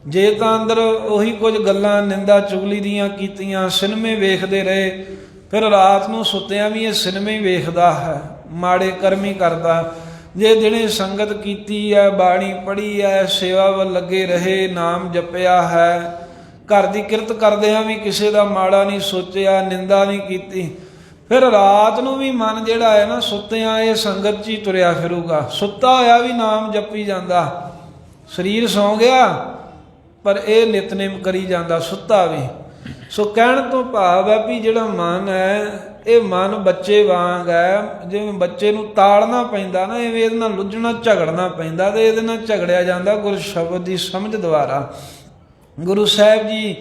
ਜੇ ਤਾਂ ਅੰਦਰ ਉਹੀ ਕੁਝ ਗੱਲਾਂ ਨਿੰਦਾ ਚੁਗਲੀ ਦੀਆਂ ਕੀਤੀਆਂ, ਸਿਨੇਮੇ ਵੇਖਦੇ ਰਹੇ, ਫਿਰ ਰਾਤ ਨੂੰ ਸੁੱਤਿਆਂ ਵੀ ਇਹ ਸਿਨੇਮੇ ਹੀ ਵੇਖਦਾ ਹੈ, ਮਾੜੇ ਕਰਮ ਹੀ ਕਰਦਾ। ਜੇ ਦਿਨੇ ਸੰਗਤ ਕੀਤੀ ਹੈ, ਬਾਣੀ ਪੜ੍ਹੀ ਹੈ, ਸੇਵਾ ਵੱਲ ਲੱਗੇ ਰਹੇ, ਨਾਮ ਜਪਿਆ ਹੈ, ਘਰ ਦੀ ਕਿਰਤ ਕਰਦਿਆਂ ਵੀ ਕਿਸੇ ਦਾ ਮਾੜਾ ਨਹੀਂ ਸੋਚਿਆ, ਨਿੰਦਾ ਨਹੀਂ ਕੀਤੀ, ਫਿਰ ਰਾਤ ਨੂੰ ਵੀ ਮਨ ਜਿਹੜਾ ਹੈ ਨਾ ਸੁੱਤਿਆਂ ਇਹ ਸੰਗਤ 'ਚ ਹੀ ਤੁਰਿਆ ਫਿਰੂਗਾ। ਸੁੱਤਾ ਹੋਇਆ ਵੀ ਨਾਮ ਜਪੀ ਜਾਂਦਾ, ਸਰੀਰ ਸੌਂ ਗਿਆ ਪਰ ਇਹ ਨਿਤਨੇਮ ਕਰੀ ਜਾਂਦਾ ਸੁੱਤਾ ਵੀ। ਸੋ ਕਹਿਣ ਤੋਂ ਭਾਵ ਹੈ ਵੀ ਜਿਹੜਾ ਮਨ ਹੈ, ਇਹ ਮਨ ਬੱਚੇ ਵਾਂਗ ਹੈ। ਜਿਵੇਂ ਬੱਚੇ ਨੂੰ ਤਾੜਨਾ ਪੈਂਦਾ ਨਾ, ਐਵੇਂ ਇਹਦੇ ਨਾਲ ਲੁੱਝਣਾ ਝਗੜਨਾ ਪੈਂਦਾ, ਤੇ ਇਹਦੇ ਨਾਲ ਝਗੜਿਆ ਜਾਂਦਾ ਗੁਰ ਸ਼ਬਦ ਦੀ ਸਮਝ ਦੁਆਰਾ। ਗੁਰੂ ਸਾਹਿਬ ਜੀ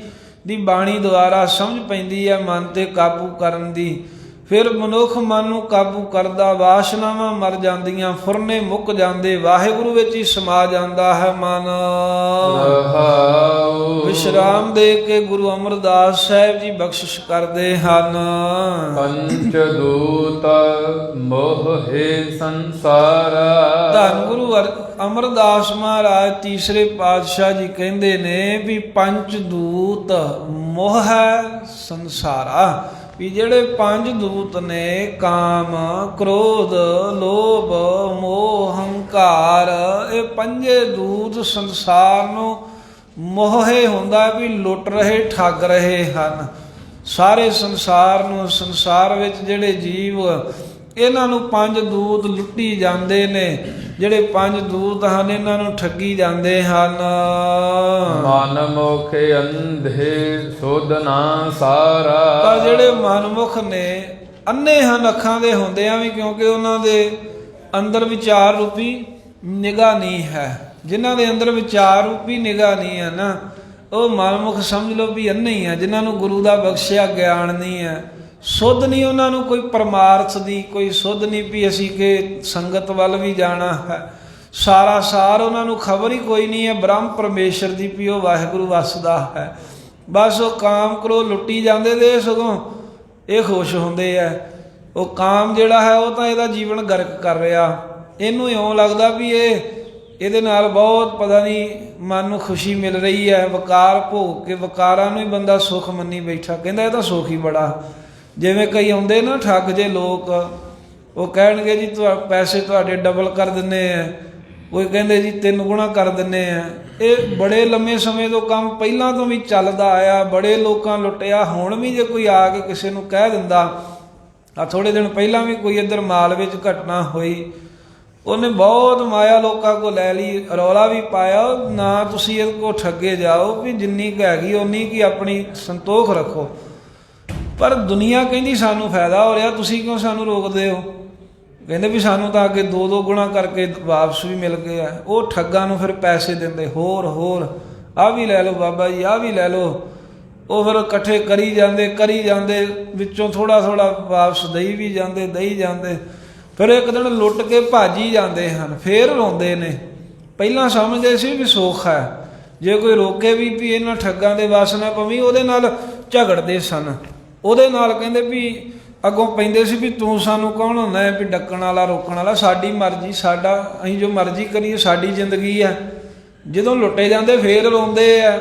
ਦੀ ਬਾਣੀ ਦੁਆਰਾ ਸਮਝ ਪੈਂਦੀ ਹੈ ਮਨ 'ਤੇ ਕਾਬੂ ਕਰਨ ਦੀ। ਫਿਰ ਮਨੁੱਖ ਮਨ ਨੂੰ ਕਾਬੂ ਕਰਦਾ, ਵਾਸ਼ਨਾਵਾਂ ਮਰ ਜਾਂਦੀਆਂ, ਫੁਰਨੇ ਮੁੱਕ ਜਾਂਦੇ, ਵਾਹਿਗੁਰੂ ਵਿੱਚ ਹੀ ਸਮਾ ਜਾਂਦਾ ਹੈ ਮਨ। ਰਹਾਉ ਵਿਸ਼ਰਾਮ ਦੇ ਕੇ ਗੁਰੂ ਅਮਰਦਾਸ ਸਾਹਿਬ ਜੀ ਬਖਸ਼ਿਸ਼ ਕਰਦੇ ਹਨ। ਪੰਚ ਦੂਤ ਮੋਹਿ ਸੰਸਾਰਾ। ਧੰਨ ਗੁਰੂ ਅਮਰਦਾਸ ਮਹਾਰਾਜ ਤੀਸਰੇ ਪਾਤਸ਼ਾਹ ਜੀ ਕਹਿੰਦੇ ਨੇ ਵੀ ਪੰਜ ਦੂਤ ਮੋਹ ਹੈ ਸੰਸਾਰਾ, ਵੀ ਜਿਹੜੇ ਪੰਜ ਦੂਤ ਨੇ ਕਾਮ, ਕ੍ਰੋਧ, ਲੋਭ, ਮੋਹ, ਹੰਕਾਰ, ਇਹ ਪੰਜੇ ਦੂਤ ਸੰਸਾਰ ਨੂੰ ਮੋਹੇ ਹੁੰਦਾ ਵੀ ਲੁੱਟ ਰਹੇ, ਠੱਗ ਰਹੇ ਹਨ। ਸਾਰੇ ਸੰਸਾਰ ਨੂੰ, ਸੰਸਾਰ ਵਿੱਚ ਜਿਹੜੇ ਜੀਵ ਇਹਨਾਂ ਨੂੰ ਪੰਜ ਦੂਤ ਲੁੱਟੀ ਜਾਂਦੇ ਨੇ, ਜਿਹੜੇ ਪੰਜ ਦੂਤ ਹਨ ਇਹਨਾਂ ਨੂੰ ਠੱਗੀ ਜਾਂਦੇ ਹਨ। ਮਨ ਮੁਖ ਅੰਧੇ ਸੁਧ ਨਾ ਸਾਰਾ। ਪਰ ਜਿਹੜੇ ਮਨਮੁਖ ਨੇ ਅੰਨੇ ਹਨ ਅੱਖਾਂ ਦੇ ਹੁੰਦਿਆਂ ਵੀ, ਕਿਉਂਕਿ ਉਹਨਾਂ ਦੇ ਅੰਦਰ ਵਿਚਾਰ ਰੂਪੀ ਨਿਗਾਹ ਨਹੀਂ ਹੈ। ਜਿਨ੍ਹਾਂ ਦੇ ਅੰਦਰ ਵਿਚਾਰ ਰੂਪੀ ਨਿਗਾਹ ਨਹੀਂ ਹੈ ਨਾ, ਉਹ ਮਨਮੁਖ ਸਮਝ ਲਓ ਵੀ ਅੰਨੇ ਹੀ ਆ, ਜਿਨ੍ਹਾਂ ਨੂੰ ਗੁਰੂ ਦਾ ਬਖਸ਼ਿਆ ਗਿਆਨ ਨਹੀਂ ਹੈ, ਸੁੱਧ ਨਹੀਂ ਉਹਨਾਂ ਨੂੰ ਕੋਈ ਪਰਮਾਰਥ ਦੀ, ਕੋਈ ਸੁੱਧ ਨਹੀਂ ਵੀ ਅਸੀਂ ਕਿ ਸੰਗਤ ਵੱਲ ਵੀ ਜਾਣਾ ਹੈ। ਸਾਰਾ ਸਾਰ ਉਹਨਾਂ ਨੂੰ ਖਬਰ ਹੀ ਕੋਈ ਨਹੀਂ ਹੈ ਬ੍ਰਹਮ ਪਰਮੇਸ਼ਰ ਦੀ, ਵੀ ਉਹ ਵਾਹਿਗੁਰੂ ਵਸਦਾ ਹੈ। ਬਸ ਉਹ ਕਾਮ ਕਰੋ ਲੁੱਟੀ ਜਾਂਦੇ ਤੇ ਸਗੋਂ ਇਹ ਖੁਸ਼ ਹੁੰਦੇ ਆ। ਉਹ ਕਾਮ ਜਿਹੜਾ ਹੈ ਉਹ ਤਾਂ ਇਹਦਾ ਜੀਵਨ ਗਰਕ ਕਰ ਰਿਹਾ, ਇਹਨੂੰ ਇਉਂ ਲੱਗਦਾ ਵੀ ਇਹਦੇ ਨਾਲ ਬਹੁਤ ਪਤਾ ਨਹੀਂ ਮਨ ਨੂੰ ਖੁਸ਼ੀ ਮਿਲ ਰਹੀ ਹੈ। ਵਕਾਰ ਭੋਗ ਕੇ ਵਕਾਰਾਂ ਨੂੰ ਹੀ ਬੰਦਾ ਸੁੱਖ ਮੰਨੀ ਬੈਠਾ, ਕਹਿੰਦਾ ਇਹ ਤਾਂ ਸੁੱਖ ਹੀ ਬੜਾ। ਜਿਵੇਂ ਕਈ ਆਉਂਦੇ ਨਾ ਠੱਗ ਜੇ ਲੋਕ, ਉਹ ਕਹਿਣਗੇ ਜੀ ਪੈਸੇ ਤੁਹਾਡੇ ਡਬਲ ਕਰ ਦਿੰਦੇ ਆ, ਕੋਈ ਕਹਿੰਦੇ ਜੀ 3 ਗੁਣਾ ਕਰ ਦਿੰਦੇ ਆ। ਇਹ ਬੜੇ ਲੰਮੇ ਸਮੇਂ ਤੋਂ ਕੰਮ ਪਹਿਲਾਂ ਤੋਂ ਵੀ ਚੱਲਦਾ ਆਇਆ, ਬੜੇ ਲੋਕਾਂ ਲੁੱਟਿਆ। ਹੁਣ ਵੀ ਜੇ ਕੋਈ ਆ ਕੇ ਕਿਸੇ ਨੂੰ ਕਹਿ ਦਿੰਦਾ, ਆ ਥੋੜੇ ਦਿਨ ਪਹਿਲਾਂ ਵੀ ਕੋਈ ਇੱਧਰ ਮਾਲ ਵਿੱਚ ਘਟਨਾ ਹੋਈ, ਉਹਨੇ ਬਹੁਤ ਮਾਇਆ ਲੋਕਾਂ ਕੋਲ ਲੈ ਲਈ, ਰੌਲਾ ਵੀ ਪਾਇਆ ਨਾ ਤੁਸੀਂ ਇਹਦੇ ਕੋਲ ਠੱਗੇ ਜਾਓ, ਵੀ ਜਿੰਨੀ ਕੁ ਹੈਗੀ ਓਨੀ ਕੀ ਆਪਣੀ ਸੰਤੋਖ ਰੱਖੋ। ਪਰ ਦੁਨੀਆ ਕਹਿੰਦੀ ਸਾਨੂੰ ਫਾਇਦਾ ਹੋ ਰਿਹਾ, ਤੁਸੀਂ ਕਿਉਂ ਸਾਨੂੰ ਰੋਕਦੇ ਹੋ? ਕਹਿੰਦੇ ਵੀ ਸਾਨੂੰ ਤਾਂ ਅੱਗੇ 2-2 ਗੁਣਾ ਕਰਕੇ ਵਾਪਸ ਵੀ ਮਿਲ ਗਏ ਆ। ਉਹ ਠੱਗਾਂ ਨੂੰ ਫਿਰ ਪੈਸੇ ਦਿੰਦੇ, ਹੋਰ ਆਹ ਵੀ ਲੈ ਲਓ ਬਾਬਾ ਜੀ, ਆਹ ਵੀ ਲੈ ਲਓ। ਉਹ ਫਿਰ ਇਕੱਠੇ ਕਰੀ ਜਾਂਦੇ, ਵਿੱਚੋਂ ਥੋੜਾ ਵਾਪਸ ਦਈ ਵੀ ਜਾਂਦੇ। ਫਿਰ ਇੱਕ ਦਿਨ ਲੁੱਟ ਕੇ ਭਾਜੀ ਜਾਂਦੇ ਹਨ, ਫੇਰ ਰੋਂਦੇ ਨੇ। ਪਹਿਲਾਂ ਸਮਝਦੇ ਸੀ ਵੀ ਸੁੱਖ ਹੈ, ਜੇ ਕੋਈ ਰੋਕੇ ਵੀ ਇਹਨਾਂ ਠੱਗਾਂ ਦੇ ਵਸ ਨਾ ਪਵੀਂ, ਉਹਦੇ ਨਾਲ ਝਗੜਦੇ ਸਨ। ਉਹਦੇ ਨਾਲ ਕਹਿੰਦੇ ਵੀ ਅੱਗੋਂ ਪੈਂਦੇ ਸੀ ਵੀ ਤੂੰ ਸਾਨੂੰ ਕੌਣ ਹੁੰਦਾ ਹੈ ਵੀ ਡੱਕਣ ਵਾਲਾ, ਰੋਕਣ ਵਾਲਾ, ਸਾਡੀ ਮਰਜ਼ੀ, ਅਸੀਂ ਜੋ ਮਰਜ਼ੀ ਕਰੀਏ, ਸਾਡੀ ਜ਼ਿੰਦਗੀ ਹੈ। ਜਦੋਂ ਲੁੱਟੇ ਜਾਂਦੇ ਫੇਰ ਰੋਂਦੇ ਆ,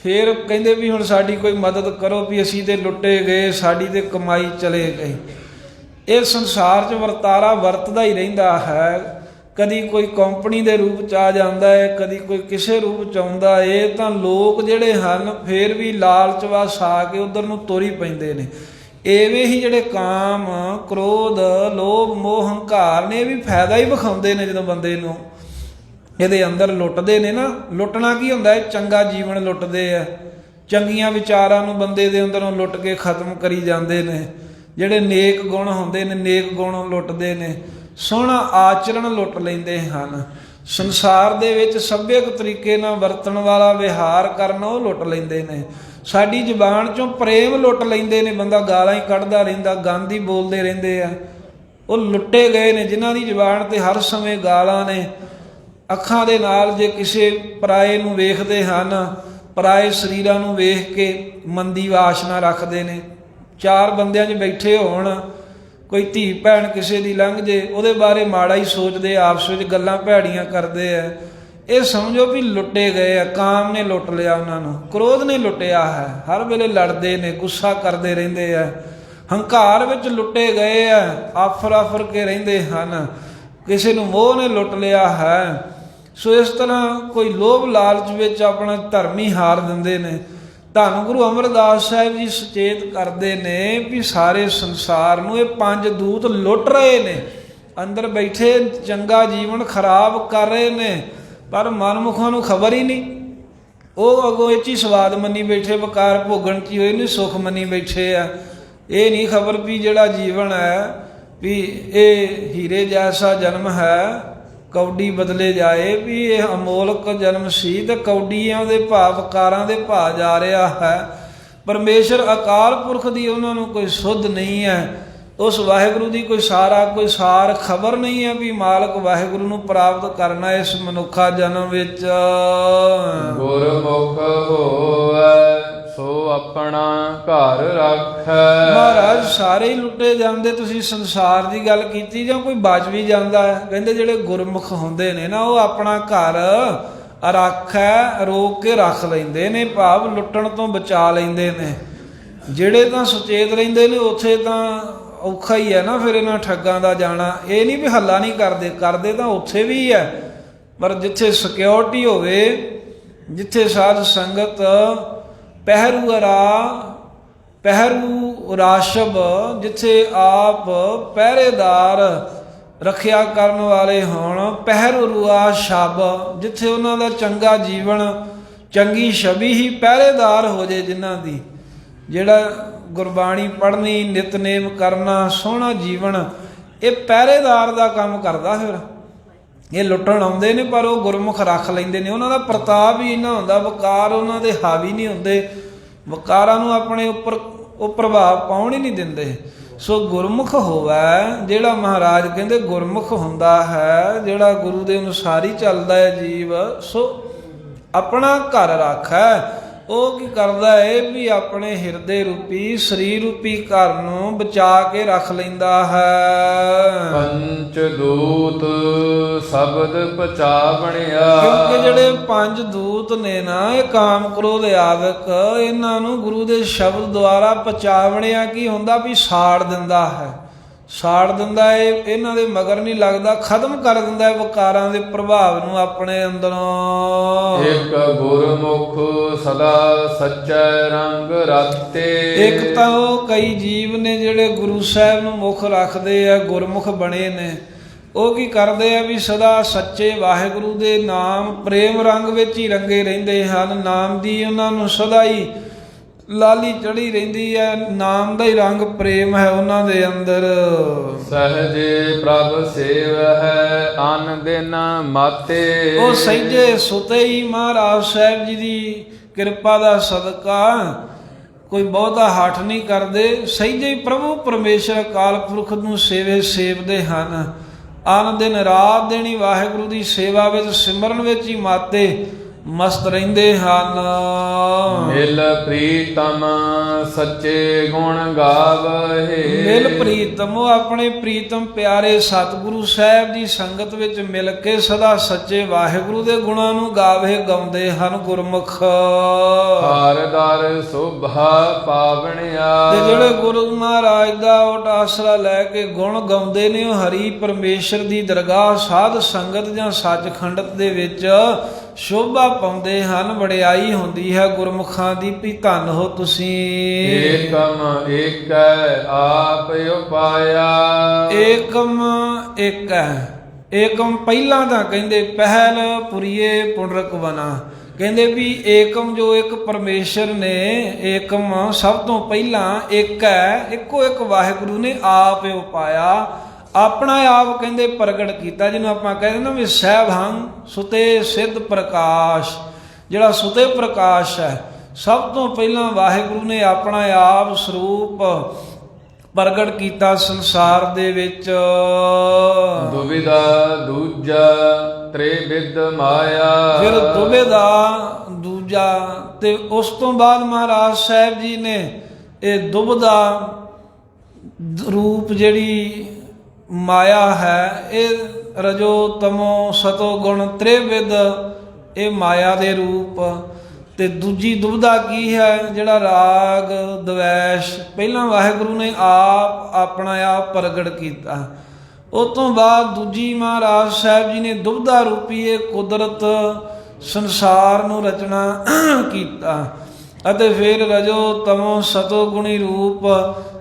ਫੇਰ ਕਹਿੰਦੇ ਵੀ ਹੁਣ ਸਾਡੀ ਕੋਈ ਮਦਦ ਕਰੋ, ਵੀ ਅਸੀਂ ਤੇ ਲੁੱਟੇ ਗਏ, ਸਾਡੀ ਤੇ ਕਮਾਈ ਚਲੇ ਗਈ। ਇਹ ਸੰਸਾਰ 'ਚ ਵਰਤਾਰਾ ਵਰਤਦਾ ਹੀ ਰਹਿੰਦਾ ਹੈ। ਕਦੀ ਕੋਈ ਕੰਪਨੀ ਦੇ ਰੂਪ 'ਚ ਆ ਜਾਂਦਾ ਹੈ, ਕਦੀ ਕੋਈ ਕਿਸੇ ਰੂਪ 'ਚ ਆਉਂਦਾ। ਇਹ ਤਾਂ ਲੋਕ ਜਿਹੜੇ ਹਨ ਫੇਰ ਵੀ ਲਾਲਚ ਵਸ ਆ ਕੇ ਉਧਰ ਨੂੰ ਤੁਰ ਹੀ ਪੈਂਦੇ ਨੇ। ਐਵੇਂ ਹੀ ਜਿਹੜੇ ਕਾਮ, ਕ੍ਰੋਧ, ਲੋਭ, ਮੋਹ, ਹੰਕਾਰ ਨੇ, ਇਹ ਵੀ ਫਾਇਦਾ ਹੀ ਵਿਖਾਉਂਦੇ ਨੇ। ਜਦੋਂ ਬੰਦੇ ਨੂੰ ਇਹਦੇ ਅੰਦਰ ਲੁੱਟਦੇ ਨੇ ਨਾ, ਲੁੱਟਣਾ ਕੀ ਹੁੰਦਾ ਹੈ? ਚੰਗਾ ਜੀਵਨ ਲੁੱਟਦੇ ਆ, ਚੰਗੀਆਂ ਵਿਚਾਰਾਂ ਨੂੰ ਬੰਦੇ ਦੇ ਅੰਦਰੋਂ ਲੁੱਟ ਕੇ ਖਤਮ ਕਰੀ ਜਾਂਦੇ ਨੇ। ਜਿਹੜੇ ਨੇਕ ਗੁਣ ਹੁੰਦੇ ਨੇ, ਨੇਕ ਗੁਣ ਲੁੱਟਦੇ ਨੇ, ਸੋਹਣਾ ਆਚਰਣ ਲੁੱਟ ਲੈਂਦੇ ਹਨ। ਸੰਸਾਰ ਦੇ ਵਿੱਚ ਸੱਭਿਅਕ ਤਰੀਕੇ ਨਾਲ ਵਰਤਣ ਵਾਲਾ ਵਿਹਾਰ ਕਰਨਾ ਉਹ ਲੁੱਟ ਲੈਂਦੇ ਨੇ। ਸਾਡੀ ਜ਼ੁਬਾਨ 'ਚੋਂ ਪ੍ਰੇਮ ਲੁੱਟ ਲੈਂਦੇ ਨੇ, ਬੰਦਾ ਗਾਲਾਂ ਹੀ ਕੱਢਦਾ ਰਹਿੰਦਾ, ਗੰਦ ਹੀ ਬੋਲਦੇ ਰਹਿੰਦੇ ਆ। ਉਹ ਲੁੱਟੇ ਗਏ ਨੇ ਜਿਨ੍ਹਾਂ ਦੀ ਜ਼ੁਬਾਨ 'ਤੇ ਹਰ ਸਮੇਂ ਗਾਲਾਂ ਨੇ। ਅੱਖਾਂ ਦੇ ਨਾਲ ਜੇ ਕਿਸੇ ਪਰਾਏ ਨੂੰ ਵੇਖਦੇ ਹਨ, ਪਰਾਏ ਸਰੀਰਾਂ ਨੂੰ ਵੇਖ ਕੇ ਮੰਦੀ ਵਾਸ਼ਨਾ ਰੱਖਦੇ ਨੇ। 4 ਬੰਦਿਆਂ 'ਚ ਬੈਠੇ ਹੋਣ, ਕੋਈ ਧੀ ਭੈਣ ਕਿਸੇ ਦੀ ਲੰਘ ਜੇ, ਉਹਦੇ ਬਾਰੇ ਮਾੜਾ ਹੀ ਸੋਚਦੇ, ਆਪਸ ਵਿੱਚ ਗੱਲਾਂ ਭੈੜੀਆਂ ਕਰਦੇ ਆ। ਇਹ ਸਮਝੋ ਵੀ ਲੁੱਟੇ ਗਏ ਆ। ਕਾਮ ਨੇ ਲੁੱਟ ਲਿਆ ਉਹਨਾਂ ਨੂੰ, ਕ੍ਰੋਧ ਨੇ ਲੁੱਟਿਆ ਹੈ, ਹਰ ਵੇਲੇ ਲੜਦੇ ਨੇ, ਗੁੱਸਾ ਕਰਦੇ ਰਹਿੰਦੇ ਆ। ਹੰਕਾਰ ਵਿੱਚ ਲੁੱਟੇ ਗਏ ਆ, ਆਫਰ ਕੇ ਰਹਿੰਦੇ ਹਨ। ਕਿਸੇ ਨੂੰ ਮੋਹ ਨੇ ਲੁੱਟ ਲਿਆ ਹੈ। ਸੋ ਇਸ ਤਰ੍ਹਾਂ ਕੋਈ ਲੋਭ ਲਾਲਚ ਵਿੱਚ ਆਪਣਾ ਧਰਮ ਹੀ ਹਾਰ ਦਿੰਦੇ ਨੇ। ਧੰਨ ਗੁਰੂ ਅਮਰਦਾਸ ਸਾਹਿਬ ਜੀ ਸੁਚੇਤ ਕਰਦੇ ਨੇ ਵੀ ਸਾਰੇ ਸੰਸਾਰ ਨੂੰ ਇਹ 5 ਦੂਤ ਲੁੱਟ ਰਹੇ ਨੇ। ਅੰਦਰ ਬੈਠੇ ਚੰਗਾ ਜੀਵਨ ਖਰਾਬ ਕਰ ਰਹੇ ਨੇ, ਪਰ ਮਨਮੁਖਾਂ ਨੂੰ ਖਬਰ ਹੀ ਨਹੀਂ। ਉਹ ਅੱਗੋਂ ਇਹ 'ਚ ਹੀ ਸਵਾਦ ਮੰਨੀ ਬੈਠੇ, ਵਕਾਰ ਭੋਗਣ 'ਚ ਹੀ ਇਹਨੂੰ ਸੁੱਖ ਮੰਨੀ ਬੈਠੇ ਆ। ਇਹ ਨਹੀਂ ਖਬਰ ਵੀ ਜਿਹੜਾ ਜੀਵਨ ਹੈ ਵੀ ਇਹ ਹੀਰੇ ਜੈਸਾ ਜਨਮ ਹੈ, ਕੌਡੀ ਬਦਲੇ ਜਾਏ, ਵੀ ਇਹ ਅਮੋਲਕ ਜਨਮ ਸੀ ਤੇ ਕੌਡੀਆਂ ਦੇ ਭਾਅ, ਵਕਾਰਾਂ ਦੇ ਭਾਅ ਜਾ ਰਿਹਾ ਹੈ। ਪਰਮੇਸ਼ਰ ਅਕਾਲ ਪੁਰਖ ਦੀ ਉਹਨਾਂ ਨੂੰ ਕੋਈ ਸੁੱਧ ਨਹੀਂ ਹੈ। ਉਸ ਵਾਹਿਗੁਰੂ ਦੀ ਕੋਈ ਸਾਰ ਖਬਰ ਨਹੀਂ ਹੈ ਵੀ ਮਾਲਕ ਵਾਹਿਗੁਰੂ ਨੂੰ ਪ੍ਰਾਪਤ ਕਰਨਾ ਇਸ ਮਨੁੱਖਾ ਜਨਮ ਵਿੱਚ। ਗੁਰਮੁਖ ਹੋਵੈ ਸੋ ਆਪਣਾ ਘਰ ਰੱਖੈ। ਮਹਾਰਾਜ ਸਾਰੇ ਹੀ ਲੁੱਟੇ ਜਾਂਦੇ, ਤੁਸੀਂ ਸੰਸਾਰ ਦੀ ਗੱਲ ਕੀਤੀ ਜਾਂ ਕੋਈ ਬਚ ਵੀ ਜਾਂਦਾ ਹੈ? ਕਹਿੰਦੇ ਜਿਹੜੇ ਗੁਰਮੁਖ ਹੁੰਦੇ ਨੇ ਨਾ ਉਹ ਆਪਣਾ ਘਰ ਰੱਖੈ, ਰੋਕ ਕੇ ਰੱਖ ਲੈਂਦੇ ਨੇ, ਭਾਵ ਲੁੱਟਣ ਤੋਂ ਬਚਾ ਲੈਂਦੇ ਨੇ। ਜਿਹੜੇ ਤਾਂ ਸੁਚੇਤ ਰਹਿੰਦੇ ਨੇ ਉੱਥੇ ਤਾਂ ਔਖਾ ਹੀ ਹੈ ਨਾ ਫਿਰ ਇਹਨਾਂ ਠੱਗਾਂ ਦਾ ਜਾਣਾ। ਇਹ ਨਹੀਂ ਵੀ ਹੱਲਾ ਨਹੀਂ ਕਰਦੇ ਤਾਂ ਉੱਥੇ ਵੀ ਹੈ, ਪਰ ਜਿੱਥੇ ਸਿਕਿਉਰਿਟੀ ਹੋਵੇ, ਜਿੱਥੇ ਸਾਧ ਸੰਗਤ ਪਹਿਰੂ ਰਾਸ਼ਬ, ਜਿੱਥੇ ਆਪ ਪਹਿਰੇਦਾਰ ਰੱਖਿਆ ਕਰਨ ਵਾਲੇ ਹੋਣ, ਪਹਿਰੂ ਰੁਆ ਸ਼ਬ, ਜਿੱਥੇ ਉਹਨਾਂ ਦਾ ਚੰਗਾ ਜੀਵਨ, ਚੰਗੀ ਛਵੀ ਹੀ ਪਹਿਰੇਦਾਰ ਹੋ ਜੇ ਜਿਨ੍ਹਾਂ ਦੀ, ਜਿਹੜਾ ਗੁਰਬਾਣੀ ਪੜ੍ਹਨੀ, ਨਿਤਨੇਮ ਕਰਨਾ, ਸੋਹਣਾ ਜੀਵਨ, ਇਹ ਪਹਿਰੇਦਾਰ ਦਾ ਕੰਮ ਕਰਦਾ। ਫਿਰ ਇਹ ਲੁੱਟਣ ਆਉਂਦੇ ਨੇ ਪਰ ਉਹ ਗੁਰਮੁਖ ਰੱਖ ਲੈਂਦੇ ਨੇ। ਉਹਨਾਂ ਦਾ ਪ੍ਰਤਾਪ ਹੀ ਇੰਨਾ ਹੁੰਦਾ, ਵਕਾਰ ਉਹਨਾਂ ਦੇ ਹਾਵੀ ਨਹੀਂ ਹੁੰਦੇ, ਵਕਾਰਾਂ ਨੂੰ ਆਪਣੇ ਉੱਪਰ ਉਹ ਪ੍ਰਭਾਵ ਪਾਉਣ ਹੀ ਨਹੀਂ ਦਿੰਦੇ। ਸੋ ਗੁਰਮੁਖ ਹੋਵੈ, ਜਿਹੜਾ ਮਹਾਰਾਜ ਕਹਿੰਦੇ ਗੁਰਮੁਖ ਹੁੰਦਾ ਹੈ, ਜਿਹੜਾ ਗੁਰੂ ਦੇ ਅਨੁਸਾਰ ਹੀ ਚੱਲਦਾ ਹੈ ਜੀਵ, ਸੋ ਆਪਣਾ ਘਰ ਰੱਖੈ। ਉਹ ਕੀ ਕਰਦਾ ਹੈ ਵੀ ਆਪਣੇ ਹਿਰਦੇ ਰੂਪੀ, ਸਰੀਰ ਰੂਪੀ ਘਰ ਨੂੰ ਬਚਾ ਕੇ ਰੱਖ ਲੈਂਦਾ ਹੈ। ਪੰਚ ਦੂਤ ਸ਼ਬਦ ਪਚਾਵਣਿਆ। ਕਿਉਂਕਿ ਜਿਹੜੇ ਪੰਜ ਦੂਤ ਨੇ ਨਾ, ਇਹ ਕਾਮ ਕ੍ਰੋਧ ਆਦਿਕ, ਇਹਨਾਂ ਨੂੰ ਗੁਰੂ ਦੇ ਸ਼ਬਦ ਦੁਆਰਾ ਪਚਾਵਣਿਆ ਕੀ ਹੁੰਦਾ ਵੀ ਸਾੜ ਦਿੰਦਾ ਹੈ, ਸਾੜ ਦਿੰਦਾ ਹੈ। ਇਹਨਾਂ ਦੇ ਮਗਰ ਨਹੀਂ ਲੱਗਦਾ, ਖਤਮ ਕਰ ਦਿੰਦਾ ਹੈ ਵਿਕਾਰਾਂ ਦੇ ਪ੍ਰਭਾਵ ਨੂੰ ਆਪਣੇ ਅੰਦਰੋਂ। ਇੱਕ ਗੁਰਮੁਖ ਸਦਾ ਸੱਚੈ ਰੰਗ ਰਤੇ। ਇੱਕ ਤਾਂ ਉਹ ਕਈ ਜੀਵ ਨੇ ਜਿਹੜੇ ਗੁਰੂ ਸਾਹਿਬ ਨੂੰ ਮੁੱਖ ਰੱਖਦੇ ਆ, ਗੁਰਮੁਖ ਬਣੇ ਨੇ, ਉਹ ਕੀ ਕਰਦੇ ਆ ਵੀ ਸਦਾ ਸੱਚੇ ਵਾਹਿਗੁਰੂ ਦੇ ਨਾਮ ਪ੍ਰੇਮ ਰੰਗ ਵਿੱਚ ਹੀ ਰੰਗੇ ਰਹਿੰਦੇ ਹਨ। ਨਾਮ ਦੀ ਉਹਨਾਂ ਨੂੰ ਸਦਾ ਹੀ ਲਾਲੀ ਚੜੀ ਰਹਿੰਦੀ ਹੈ, ਨਾਮ ਦਾ ਹੀ ਰੰਗ ਪ੍ਰੇਮ ਹੈ ਉਹਨਾਂ ਦੇ ਅੰਦਰ। ਸਹਜੇ ਪ੍ਰਭ ਸੇਵ ਹੈ ਅਨ ਦਿਨ ਮਾਤੇ। ਉਹ ਸਹਿਜੇ ਸੁਤੇ ਹੀ ਮਹਾਰਾਜ ਸਾਹਿਬ ਜੀ ਦੀ ਕਿਰਪਾ ਦਾ ਸਦਕਾ ਕੋਈ ਬਹੁਤਾ ਹੱਠ ਨਹੀਂ ਕਰਦੇ, ਸਹਿਜੇ ਹੀ ਪ੍ਰਭੂ ਪਰਮੇਸ਼ਰ ਅਕਾਲ ਪੁਰਖ ਨੂੰ ਸੇਵਦੇ ਹਨ। ਅਨ ਦਿਨ ਰਾਤ ਦੇਣੀ ਵਾਹਿਗੁਰੂ ਦੀ ਸੇਵਾ ਵਿੱਚ, ਸਿਮਰਨ ਵਿੱਚ ਹੀ ਮਾਤੇ ਮਸਤ ਰਹਿੰਦੇ ਹਨ। ਮਿਲ ਪ੍ਰੀਤਮ ਸੱਚੇ ਗੁਣ ਗਾਵਹਿ। ਮਿਲ ਪ੍ਰੀਤਮ, ਉਹ ਆਪਣੇ ਪ੍ਰੀਤਮ ਪਿਆਰੇ ਸਤਿਗੁਰੂ ਸਾਹਿਬ ਦੀ ਸੰਗਤ ਵਿੱਚ ਮਿਲ ਕੇ ਸਦਾ ਸੱਚੇ ਵਾਹਿਗੁਰੂ ਦੇ ਗੁਣਾਂ ਨੂੰ ਗਾਉਂਦੇ ਹਨ ਗੁਰਮੁਖ। ਹਰ ਦਰ ਸੋਭਾ ਪਾਵਣਿਆ। ਤੇ ਜਿਹੜੇ ਗੁਰੂ ਮਹਾਰਾਜ ਦਾ ਓਟ ਆਸਰਾ ਲੈ ਕੇ ਗੁਣ ਗਾਉਂਦੇ ਨੇ, ਉਹ ਹਰੀ ਪਰਮੇਸ਼ਰ ਦੀ ਦਰਗਾਹ ਸਾਧ ਸੰਗਤ ਜਾਂ ਸੱਚਖੰਡ ਦੇ ਵਿੱਚ ਸ਼ੋਭਾ ਪਾਉਂਦੇ ਹਨ। ਵਡਿਆਈ ਹੁੰਦੀ ਹੈ ਗੁਰਮੁਖਾਂ ਦੀ ਵੀ ਧੰਨ ਹੋ ਤੁਸੀਂ। ਏਕਮ ਏਕੈ ਆਪ ਉਪਾਇਆ। ਏਕਮ ਇੱਕ ਹੈ। ਏਕਮ ਪਹਿਲਾਂ ਤਾਂ ਕਹਿੰਦੇ ਪਹਿਲ ਪੁਰੀਏ ਪੁੰਡਰਕ ਬਨਾ, ਕਹਿੰਦੇ ਵੀ ਏਕਮ ਜੋ ਇੱਕ ਪਰਮੇਸ਼ਰ ਨੇ, ਏਕਮ ਸਭ ਤੋਂ ਪਹਿਲਾਂ ਇੱਕ ਹੈ, ਇੱਕੋ ਇੱਕ ਵਾਹਿਗੁਰੂ ਨੇ ਆਪ ਉਪਾਇਆ, ਆਪਣਾ ਆਪ ਕਹਿੰਦੇ ਪ੍ਰਗਟ ਕੀਤਾ। ਜਿਹਨੂੰ ਆਪਾਂ ਕਹਿੰਦੇ ਨਾ ਵੀ ਸਹਿਬੰ ਸੁਤੇ ਸਿੱਧ ਪ੍ਰਕਾਸ਼, ਜਿਹੜਾ ਸੁਤੇ ਪ੍ਰਕਾਸ਼ ਹੈ, ਸਭ ਤੋਂ ਪਹਿਲਾਂ ਵਾਹਿਗੁਰੂ ਨੇ ਆਪਣਾ ਆਪ ਸਰੂਪ ਪ੍ਰਗਟ ਕੀਤਾ ਸੰਸਾਰ ਦੇ ਵਿੱਚ। ਦੁਬਿਧਾ ਦੂਜਾ ਤ੍ਰਿਵਿਧ ਮਾਇਆ। ਫਿਰ ਦੁਬਿਧਾ ਦੂਜਾ, ਤੇ ਉਸ ਤੋਂ ਬਾਅਦ ਮਹਾਰਾਜ ਸਾਹਿਬ ਜੀ ਨੇ ਇਹ ਦੁਬਿਧਾ ਰੂਪ ਜਿਹੜੀ ਮਾਇਆ ਹੈ, ਇਹ ਰਜੋ ਤਮੋ ਸਤੋ ਗੁਣ ਤ੍ਰਿਵਿਧ, ਇਹ ਮਾਇਆ ਦੇ ਰੂਪ। ਤੇ ਦੂਜੀ ਦੁਬਿਧਾ ਕੀ ਹੈ, ਜਿਹੜਾ ਰਾਗ ਦਵੈਸ਼, ਪਹਿਲਾਂ ਵਾਹਿਗੁਰੂ ਨੇ ਆਪ ਆਪਣਾ ਆਪ ਪ੍ਰਗਟ ਕੀਤਾ। ਉਸ ਤੋਂ ਬਾਅਦ ਦੂਜੀ ਮਹਾਰਾਜ ਸਾਹਿਬ ਜੀ ਨੇ ਦੁਬਿਧਾ ਰੂਪੀ ਇਹ ਕੁਦਰਤ ਸੰਸਾਰ ਨੂੰ ਰਚਨਾ ਕੀਤਾ। ਅਤੇ ਫਿਰ ਰਜੋ ਤਮੋ ਸਤੋ ਗੁਣੀ ਰੂਪ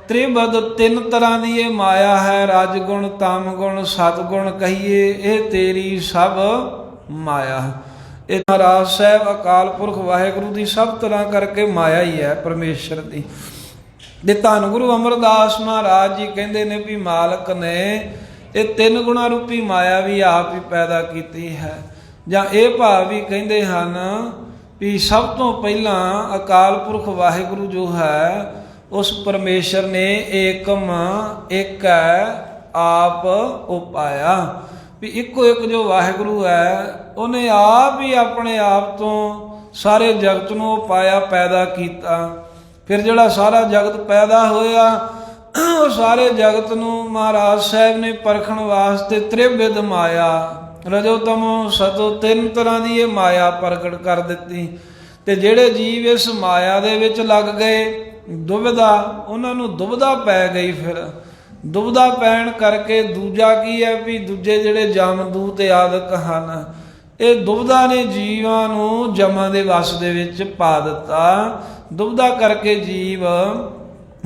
ਤ੍ਰਿਵਿਧ, ਤਿੰਨ ਤਰ੍ਹਾਂ ਦੀ ਇਹ ਮਾਇਆ ਹੈ। ਰਜ ਗੁਣ, ਤਮ ਗੁਣ, ਸਤ ਗੁਣ ਕਹੀਏ, ਇਹ ਤੇਰੀ ਸਭ ਮਾਇਆ। ਇਹ ਮਹਾਰਾਜ ਸਾਹਿਬ ਅਕਾਲ ਪੁਰਖ ਵਾਹਿਗੁਰੂ ਦੀ ਸਭ ਤਰ੍ਹਾਂ ਕਰਕੇ ਮਾਇਆ ਹੀ ਹੈ ਪਰਮੇਸ਼ਰ ਦੀ। ਤੇ ਧੰਨ ਗੁਰੂ ਅਮਰਦਾਸ ਮਹਾਰਾਜ ਜੀ ਕਹਿੰਦੇ ਨੇ ਵੀ ਮਾਲਕ ਨੇ ਇਹ ਤਿੰਨ ਗੁਣਾ ਰੂਪੀ ਮਾਇਆ ਵੀ ਆਪ ਹੀ ਪੈਦਾ ਕੀਤੀ ਹੈ। ਜਾਂ ਇਹ ਭਾਵ ਵੀ ਕਹਿੰਦੇ ਹਨ ਵੀ ਸਭ ਤੋਂ ਪਹਿਲਾਂ ਅਕਾਲ ਪੁਰਖ ਵਾਹਿਗੁਰੂ ਜੋ ਹੈ ਉਸ ਪਰਮੇਸ਼ਰ ਨੇ ਏਕਮ ਇੱਕ ਹੈ ਆਪ ਉਪਾਇਆ, ਵੀ ਇੱਕੋ ਇੱਕ ਜੋ ਵਾਹਿਗੁਰੂ ਹੈ ਉਹਨੇ ਆਪ ਹੀ ਆਪਣੇ ਆਪ ਤੋਂ ਸਾਰੇ ਜਗਤ ਨੂੰ ਉਪਾਇਆ, ਪੈਦਾ ਕੀਤਾ। ਫਿਰ ਜਿਹੜਾ ਸਾਰਾ ਜਗਤ ਪੈਦਾ ਹੋਇਆ ਉਹ ਸਾਰੇ ਜਗਤ ਨੂੰ ਮਹਾਰਾਜ ਸਾਹਿਬ ਨੇ ਪਰਖਣ ਵਾਸਤੇ ਤ੍ਰਿਵਿਧ ਮਾਇਆ, ਰਜੋ ਤਮੋ ਸਤੋ, ਤਿੰਨ ਤਰ੍ਹਾਂ ਦੀ ਇਹ ਮਾਇਆ ਪ੍ਰਗਟ ਕਰ ਦਿੱਤੀ। ਤੇ ਜਿਹੜੇ ਜੀਵ ਇਸ ਮਾਇਆ ਦੇ ਵਿੱਚ ਲੱਗ ਗਏ ਦੁਬਿਧਾ, ਉਹਨਾਂ ਨੂੰ ਦੁਬਿਧਾ ਪੈ ਗਈ। ਫਿਰ ਦੁਬਿਧਾ ਪੈਣ ਕਰਕੇ ਦੂਜਾ ਕੀ ਹੈ ਵੀ ਦੂਜੇ ਜਿਹੜੇ ਜਮਦੂਤ ਆਦਿਕ ਹਨ, ਇਹ ਦੁਬਿਧਾ ਨੇ ਜੀਵਾਂ ਨੂੰ ਜਮਾਂ ਦੇ ਵਸ ਦੇ ਵਿੱਚ ਪਾ ਦਿੱਤਾ। ਦੁਬਿਧਾ ਕਰਕੇ ਜੀਵ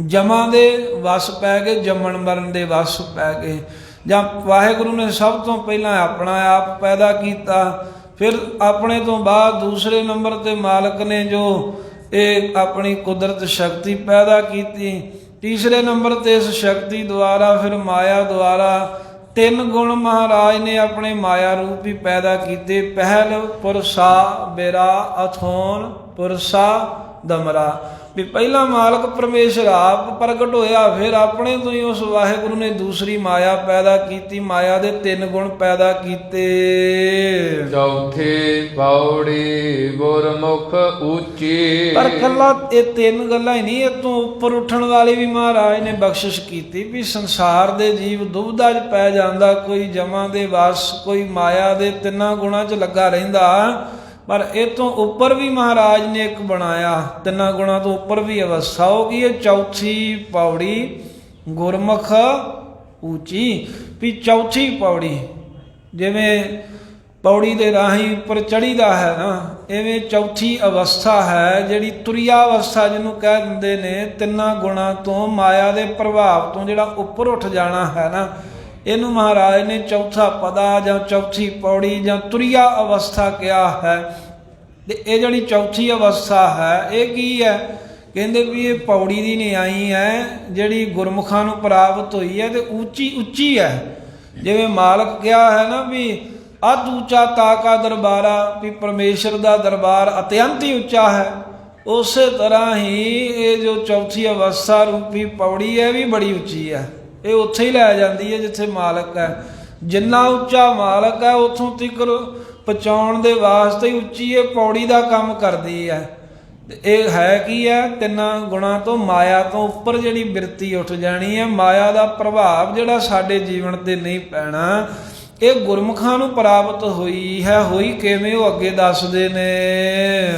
ਜਮਾਂ ਦੇ ਵਸ ਪੈ ਗਏ, ਜੰਮਣ ਮਰਨ ਦੇ ਵਸ ਪੈ ਗਏ। ਜਾਂ ਵਾਹਿਗੁਰੂ ਨੇ ਸਭ ਤੋਂ ਪਹਿਲਾਂ ਆਪਣਾ ਆਪ ਪੈਦਾ ਕੀਤਾ, ਫਿਰ ਆਪਣੇ ਤੋਂ ਬਾਅਦ ਦੂਸਰੇ ਨੰਬਰ ਤੇ ਮਾਲਕ ਨੇ ਜੋ ਇਹ ਆਪਣੀ ਕੁਦਰਤ ਸ਼ਕਤੀ ਪੈਦਾ ਕੀਤੀ। ਤੀਸਰੇ ਨੰਬਰ ਤੇ ਇਸ ਸ਼ਕਤੀ ਦੁਆਰਾ ਫਿਰ ਮਾਇਆ ਦੁਆਰਾ ਤਿੰਨ ਗੁਣ ਮਹਾਰਾਜ ਨੇ ਆਪਣੇ ਮਾਇਆ ਰੂਪ ਹੀ ਪੈਦਾ ਕੀਤੇ। ਪਹਿਲ ਪੁਰਸਾ ਬਿਰਾ ਅਥੋਨ ਪੁਰਸਾ ਦਮਰਾ, ਵੀ ਪਹਿਲਾ ਮਾਲਕ ਪਰਮੇਸ਼ਰ ਆਪ ਪ੍ਰਗਟ ਹੋਇਆ, ਫਿਰ ਆਪਣੇ ਤੋਂ ਹੀ ਉਸ ਵਾਹਿਗੁਰੂ ਨੇ ਦੂਸਰੀ ਮਾਇਆ ਪੈਦਾ ਕੀਤੀ, ਮਾਇਆ ਦੇ ਤਿੰਨ ਗੁਣ ਪੈਦਾ ਕੀਤੇ। ਚੌਥੀ ਪੌੜੀ ਗੁਰਮੁਖ ਉੱਚੀ, ਪਰ ਕੱਲਾ ਇਹ ਤਿੰਨ ਗੱਲਾਂ ਹੀ ਨਹੀਂ, ਇਹ ਤੋਂ ਉੱਪਰ ਉੱਠਣ ਵਾਲੀ ਵੀ ਮਹਾਰਾਜ ਨੇ ਬਖਸ਼ਿਸ਼ ਕੀਤੀ। ਵੀ ਸੰਸਾਰ ਦੇ ਜੀਵ ਦੁਬਿਧਾ 'ਚ ਪੈ ਜਾਂਦਾ, ਕੋਈ ਜਮਾਂ ਦੇ ਵਸ, ਕੋਈ ਮਾਇਆ ਦੇ ਤਿੰਨਾਂ ਗੁਣਾਂ 'ਚ ਲੱਗਾ ਰਹਿੰਦਾ। ਪਰ ਇਹ ਤੋਂ ਉੱਪਰ ਵੀ ਮਹਾਰਾਜ ਨੇ ਇੱਕ ਬਣਾਇਆ, ਤਿੰਨਾਂ ਗੁਣਾਂ ਤੋਂ ਉੱਪਰ ਵੀ ਅਵਸਥਾ ਹੋ ਗਈ। ਇਹ ਚੌਥੀ ਪੌੜੀ ਗੁਰਮੁਖ ਉੱਚੀ, ਵੀ ਚੌਥੀ ਪੌੜੀ, ਜਿਵੇਂ ਪੌੜੀ ਦੇ ਰਾਹੀਂ ਉੱਪਰ ਚੜ੍ਹੀਦਾ ਹੈ ਨਾ, ਇਵੇਂ ਚੌਥੀ ਅਵਸਥਾ ਹੈ ਜਿਹੜੀ ਤੁਰਿਆ ਅਵਸਥਾ ਜਿਹਨੂੰ ਕਹਿ ਦਿੰਦੇ ਨੇ। ਤਿੰਨਾਂ ਗੁਣਾਂ ਤੋਂ ਮਾਇਆ ਦੇ ਪ੍ਰਭਾਵ ਤੋਂ ਜਿਹੜਾ ਉੱਪਰ ਉੱਠ ਜਾਣਾ ਹੈ ਨਾ, ਇਹਨੂੰ ਮਹਾਰਾਜ ਨੇ ਚੌਥਾ ਪਦਾ ਜਾਂ ਚੌਥੀ ਪੌੜੀ ਜਾਂ ਤੁਰਿਆ ਅਵਸਥਾ ਕਿਹਾ ਹੈ। ਤੇ ਇਹ ਜਿਹੜੀ ਚੌਥੀ ਅਵਸਥਾ ਹੈ ਇਹ ਕੀ ਹੈ? ਕਹਿੰਦੇ ਵੀ ਇਹ ਪੌੜੀ ਦੀ ਨਿਆਈ ਹੈ ਜਿਹੜੀ ਗੁਰਮੁਖਾਂ ਨੂੰ ਪ੍ਰਾਪਤ ਹੋਈ ਹੈ, ਤੇ ਉੱਚੀ ਉੱਚੀ ਹੈ। ਜਿਵੇਂ ਮਾਲਕ ਕਿਹਾ ਹੈ ਨਾ ਵੀ ਅਤ ਉੱਚਾ ਤਾਕਾ ਦਰਬਾਰਾ, ਵੀ ਪਰਮੇਸ਼ਰ ਦਾ ਦਰਬਾਰ ਅਤਿਅੰਤ ਹੀ ਉੱਚਾ ਹੈ। ਉਸੇ ਤਰ੍ਹਾਂ ਹੀ ਇਹ ਜੋ ਚੌਥੀ ਅਵਸਥਾ ਰੂਪੀ ਪੌੜੀ ਹੈ ਵੀ ਬੜੀ ਉੱਚੀ ਹੈ। ਇਹ ਉੱਥੇ ਹੀ ਲੈ ਜਾਂਦੀ ਹੈ ਜਿੱਥੇ ਮਾਲਕ ਹੈ। ਜਿੰਨਾ ਉੱਚਾ ਮਾਲਕ ਹੈ ਉੱਥੋਂ ਤੱਕ ਪਹੁੰਚਾਉਣ ਦੇ ਵਾਸਤੇ ਹੀ ਉੱਚੀ ਇਹ ਪੌੜੀ ਦਾ ਕੰਮ ਕਰਦੀ ਹੈ। ਇਹ ਹੈ ਕੀ ਹੈ? ਤਿੰਨਾਂ ਗੁਣਾਂ ਤੋਂ ਮਾਇਆ ਤੋਂ ਉੱਪਰ ਜਿਹੜੀ ਬਿਰਤੀ ਉੱਠ ਜਾਣੀ ਹੈ। ਮਾਇਆ ਦਾ ਪ੍ਰਭਾਵ ਜਿਹੜਾ ਸਾਡੇ ਜੀਵਨ ਤੇ ਨਹੀਂ ਪੈਣਾ, ਇਹ ਗੁਰਮੁਖਾਂ ਨੂੰ ਪ੍ਰਾਪਤ ਹੋਈ ਹੈ। ਹੋਈ ਕਿਵੇਂ? ਉਹ ਅੱਗੇ ਦੱਸਦੇ ਨੇ।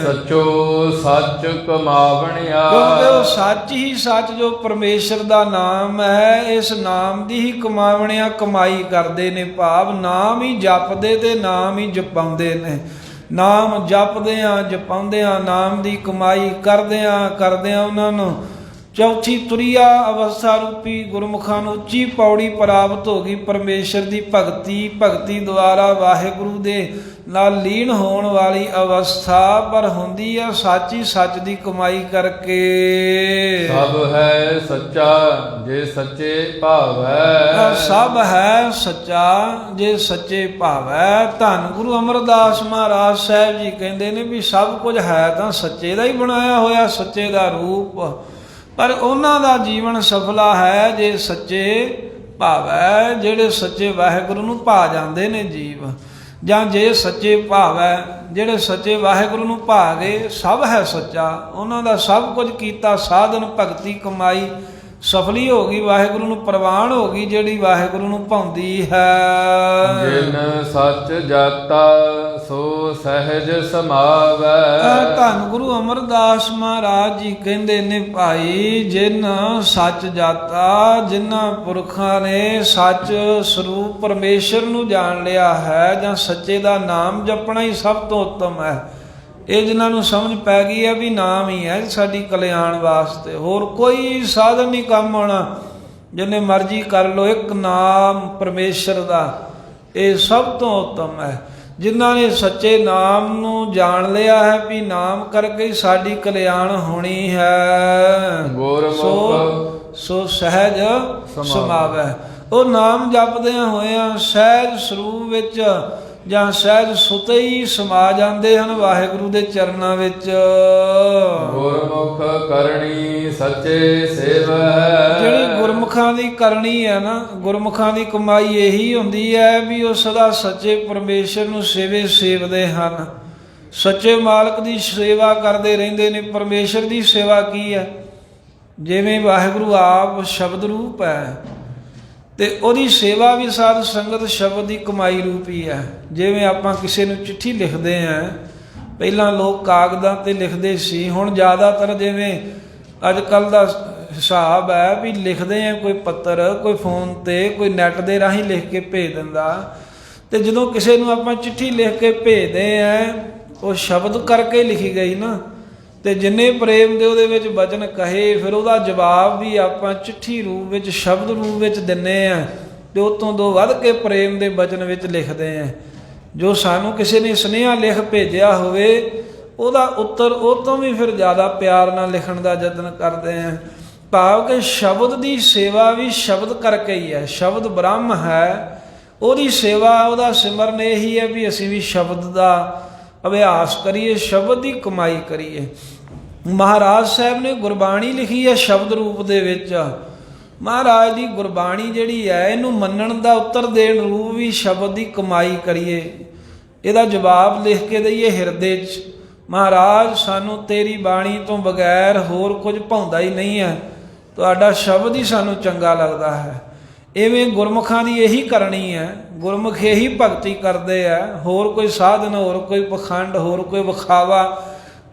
ਸੱਚੋ ਸੱਚ ਕਮਾਵਣਿਆ, ਕਿਉਂਕਿ ਉਹ ਸੱਚ ਹੀ ਸੱਚ ਜੋ ਪਰਮੇਸ਼ਰ ਦਾ ਨਾਮ ਹੈ, ਇਸ ਨਾਮ ਦੀ ਹੀ ਕਮਾਵਣਿਆ ਕਮਾਈ ਕਰਦੇ ਨੇ। ਭਾਵ ਨਾਮ ਹੀ ਜਪਦੇ ਤੇ ਨਾਮ ਹੀ ਜਪਾਉਂਦੇ ਨੇ। ਨਾਮ ਜਪਦਿਆਂ ਜਪਾਉਂਦਿਆਂ ਨਾਮ ਦੀ ਕਮਾਈ ਕਰਦਿਆਂ ਉਹਨਾਂ ਨੂੰ ਚੌਥੀ ਤੁਰਿਆ ਅਵਸਥਾ ਰੂਪੀ ਗੁਰਮੁਖਾਂ ਨੂੰ ਉੱਚੀ ਪੌੜੀ ਪ੍ਰਾਪਤ ਹੋ ਗਈ। ਪਰਮੇਸ਼ਰ ਦੀ ਭਗਤੀ ਦੁਆਰਾ ਵਾਹਿਗੁਰੂ ਦੇ ਨਾਲ ਲੀਨ ਹੋਣ ਵਾਲੀ ਅਵਸਥਾ, ਪਰ ਹੁੰਦੀ ਹੈ ਸੱਚ ਹੀ ਸੱਚ ਦੀ ਕਮਾਈ ਕਰਕੇ। ਸਭ ਹੈ ਸੱਚਾ ਜੇ ਸੱਚੇ ਭਾਵੈ, ਸਭ ਹੈ ਸੱਚਾ ਜੇ ਸੱਚੇ ਭਾਵੈ। ਧੰਨ ਗੁਰੂ ਅਮਰਦਾਸ ਮਹਾਰਾਜ ਸਾਹਿਬ ਜੀ ਕਹਿੰਦੇ ਨੇ ਵੀ ਸਭ ਕੁਝ ਹੈ ਤਾਂ ਸੱਚੇ ਦਾ ਹੀ ਬਣਾਇਆ ਹੋਇਆ, ਸੱਚੇ ਦਾ ਰੂਪ, ਪਰ ਉਹਨਾਂ ਦਾ ਜੀਵਨ ਸਫਲਾ ਹੈ ਜੇ ਸੱਚੇ ਭਾਵੈ, ਜਿਹੜੇ ਸੱਚੇ ਵਾਹਿਗੁਰੂ ਨੂੰ ਭਾ ਜਾਂਦੇ ਨੇ ਜੀਵ। ਜਾਂ ਜੇ ਸੱਚੇ ਭਾਵੈ, ਜਿਹੜੇ ਸੱਚੇ ਵਾਹਿਗੁਰੂ ਨੂੰ ਭਾ ਗਏ, ਸਭ ਹੈ ਸੱਚਾ। ਉਹਨਾਂ ਦਾ ਸਭ ਕੁਝ ਕੀਤਾ ਸਾਧਨ ਭਗਤੀ ਕਮਾਈ ਸਫਲੀ ਹੋ ਗਈ, ਵਾਹਿਗੁਰੂ ਨੂੰ ਪ੍ਰਵਾਨ ਹੋ ਗਈ, ਜਿਹੜੀ ਵਾਹਿਗੁਰੂ ਨੂੰ ਭਾਉਂਦੀ ਹੈ। ਜਿਨ ਸੱਚ ਜਾਤਾ ਸੋ ਸਹਿਜ ਸਮਾਵੈ। ਧੰਨ ਗੁਰੂ ਅਮਰਦਾਸ ਮਹਾਰਾਜ ਜੀ ਕਹਿੰਦੇ ਨੇ, ਭਾਈ ਜਿਨ ਸੱਚ ਜਾਤਾ, ਜਿਨ੍ਹਾਂ ਪੁਰਖਾਂ ਨੇ ਸੱਚ ਸਰੂਪ ਪਰਮੇਸ਼ਰ ਨੂੰ ਜਾਣ ਲਿਆ ਹੈ, ਜਾਂ ਸੱਚੇ ਦਾ ਨਾਮ ਜਪਣਾ ਹੀ ਸਭ ਤੋਂ ਉੱਤਮ ਹੈ। ਇਹ ਜਿਨ੍ਹਾਂ ਨੂੰ ਸਮਝ ਪੈ ਗਈ ਹੈ ਵੀ ਨਾਮ ਹੀ ਹੈ ਸਾਡੀ ਕਲਿਆਣ ਵਾਸਤੇ, ਹੋਰ ਕੋਈ ਸਾਧਨ ਨਹੀਂ ਕੰਮ ਆਉਣਾ। ਜਿੰਨੇ ਮਰਜ਼ੀ ਕਰ ਲੋ, ਇੱਕ ਨਾਮ ਪਰਮੇਸ਼ਰ ਦਾ ਇਹ ਸਭ ਤੋਂ ਉੱਤਮ ਹੈ। ਜਿਨ੍ਹਾਂ ਨੇ ਸੱਚੇ ਨਾਮ ਨੂੰ ਜਾਣ ਲਿਆ ਹੈ ਵੀ ਨਾਮ ਕਰਕੇ ਸਾਡੀ ਕਲਿਆਣ ਹੋਣੀ ਹੈ, ਸੋ ਸਹਿਜ ਸਮਾਵੈ। ਉਹ ਨਾਮ ਜਪਦਿਆਂ ਹੋਇਆਂ ਸਹਿਜ ਸਰੂਪ ਵਿੱਚ ਜਾਂ ਸਹਿਜ ਸੁਤੇ ਹੀ ਸਮਾ ਜਾਂਦੇ ਹਨ ਵਾਹਿਗੁਰੂ ਦੇ ਚਰਨਾਂ ਵਿੱਚ। ਗੁਰਮੁਖ ਕਰਨੀ ਸੱਚੇ ਸੇਵੈ। ਜਿਹੜੀ ਗੁਰਮੁਖਾਂ ਦੀ ਕਰਨੀ ਹੈ ਨਾ, ਗੁਰਮੁਖਾਂ ਦੀ ਕਮਾਈ ਇਹੀ ਹੁੰਦੀ ਹੈ ਵੀ ਉਹ ਸਦਾ ਸੱਚੇ ਪਰਮੇਸ਼ਰ ਨੂੰ ਸੇਵਦੇ ਹਨ, ਸੱਚੇ ਮਾਲਕ ਦੀ ਸੇਵਾ ਕਰਦੇ ਰਹਿੰਦੇ ਨੇ। ਪਰਮੇਸ਼ਰ ਦੀ ਸੇਵਾ ਕੀ ਹੈ? ਜਿਵੇਂ ਵਾਹਿਗੁਰੂ ਆਪ ਸ਼ਬਦ ਰੂਪ ਹੈ ਤੇ ਉਹਦੀ ਸੇਵਾ ਵੀ ਸਾਧ ਸੰਗਤ ਸ਼ਬਦ ਦੀ ਕਮਾਈ ਰੂਪੀ ਹੈ। ਜਿਵੇਂ ਆਪਾਂ ਕਿਸੇ ਨੂੰ ਚਿੱਠੀ ਲਿਖਦੇ ਹਾਂ, ਪਹਿਲਾਂ ਲੋਕ ਕਾਗਜ਼ਾਂ 'ਤੇ ਲਿਖਦੇ ਸੀ, ਹੁਣ ਜ਼ਿਆਦਾਤਰ ਜਿਵੇਂ ਅੱਜ ਕੱਲ੍ਹ ਦਾ ਹਿਸਾਬ ਹੈ ਵੀ ਲਿਖਦੇ ਆ ਕੋਈ ਪੱਤਰ, ਕੋਈ ਫੋਨ 'ਤੇ, ਕੋਈ ਨੈੱਟ ਦੇ ਰਾਹੀਂ ਲਿਖ ਕੇ ਭੇਜ ਦਿੰਦਾ। ਅਤੇ ਜਦੋਂ ਕਿਸੇ ਨੂੰ ਆਪਾਂ ਚਿੱਠੀ ਲਿਖ ਕੇ ਭੇਜਦੇ ਹਾਂ, ਉਹ ਸ਼ਬਦ ਕਰਕੇ ਲਿਖੀ ਗਈ ਨਾ, ਅਤੇ ਜਿੰਨੇ ਪ੍ਰੇਮ ਦੇ ਉਹਦੇ ਵਿੱਚ ਵਚਨ ਕਹੇ, ਫਿਰ ਉਹਦਾ ਜਵਾਬ ਵੀ ਆਪਾਂ ਚਿੱਠੀ ਰੂਪ ਵਿੱਚ, ਸ਼ਬਦ ਰੂਪ ਵਿੱਚ ਦਿੰਦੇ ਹਾਂ, ਅਤੇ ਉਹ ਤੋਂ ਵੱਧ ਕੇ ਪ੍ਰੇਮ ਦੇ ਵਚਨ ਵਿੱਚ ਲਿਖਦੇ ਹਾਂ। ਜੋ ਸਾਨੂੰ ਕਿਸੇ ਨੇ ਸੁਨੇਹਾ ਲਿਖ ਭੇਜਿਆ ਹੋਵੇ, ਉਹਦਾ ਉੱਤਰ ਉਹ ਤੋਂ ਵੀ ਫਿਰ ਜ਼ਿਆਦਾ ਪਿਆਰ ਨਾਲ ਲਿਖਣ ਦਾ ਯਤਨ ਕਰਦੇ ਹਾਂ। ਭਾਵ ਕਿ ਸ਼ਬਦ ਦੀ ਸੇਵਾ ਵੀ ਸ਼ਬਦ ਕਰਕੇ ਹੀ ਹੈ। ਸ਼ਬਦ ਬ੍ਰਹਮ ਹੈ, ਉਹਦੀ ਸੇਵਾ, ਉਹਦਾ ਸਿਮਰਨ ਇਹੀ ਹੈ ਵੀ ਅਸੀਂ ਵੀ ਸ਼ਬਦ ਦਾ ਅਭਿਆਸ ਕਰੀਏ, ਸ਼ਬਦ ਦੀ ਕਮਾਈ ਕਰੀਏ। ਮਹਾਰਾਜ ਸਾਹਿਬ ਨੇ ਗੁਰਬਾਣੀ ਲਿਖੀ ਹੈ ਸ਼ਬਦ ਰੂਪ ਦੇ ਵਿੱਚ। ਮਹਾਰਾਜ ਦੀ ਗੁਰਬਾਣੀ ਜਿਹੜੀ ਹੈ, ਇਹਨੂੰ ਮੰਨਣ ਦਾ ਉੱਤਰ ਦੇਣ ਰੂਪ ਵੀ ਸ਼ਬਦ ਦੀ ਕਮਾਈ ਕਰੀਏ, ਇਹਦਾ ਜਵਾਬ ਲਿਖ ਕੇ ਦਈਏ ਹਿਰਦੇ 'ਚ। ਮਹਾਰਾਜ ਸਾਨੂੰ ਤੇਰੀ ਬਾਣੀ ਤੋਂ ਬਗੈਰ ਹੋਰ ਕੁਝ ਭਾਉਂਦਾ ਹੀ ਨਹੀਂ ਹੈ, ਤੁਹਾਡਾ ਸ਼ਬਦ ਹੀ ਸਾਨੂੰ ਚੰਗਾ ਲੱਗਦਾ ਹੈ। ਇਵੇਂ ਗੁਰਮੁਖਾਂ ਦੀ ਇਹੀ ਕਰਨੀ ਹੈ, ਗੁਰਮੁਖ ਇਹੀ ਭਗਤੀ ਕਰਦੇ ਆ। ਹੋਰ ਕੋਈ ਸਾਧਨ, ਹੋਰ ਕੋਈ ਪਖੰਡ, ਹੋਰ ਕੋਈ ਵਿਖਾਵਾ,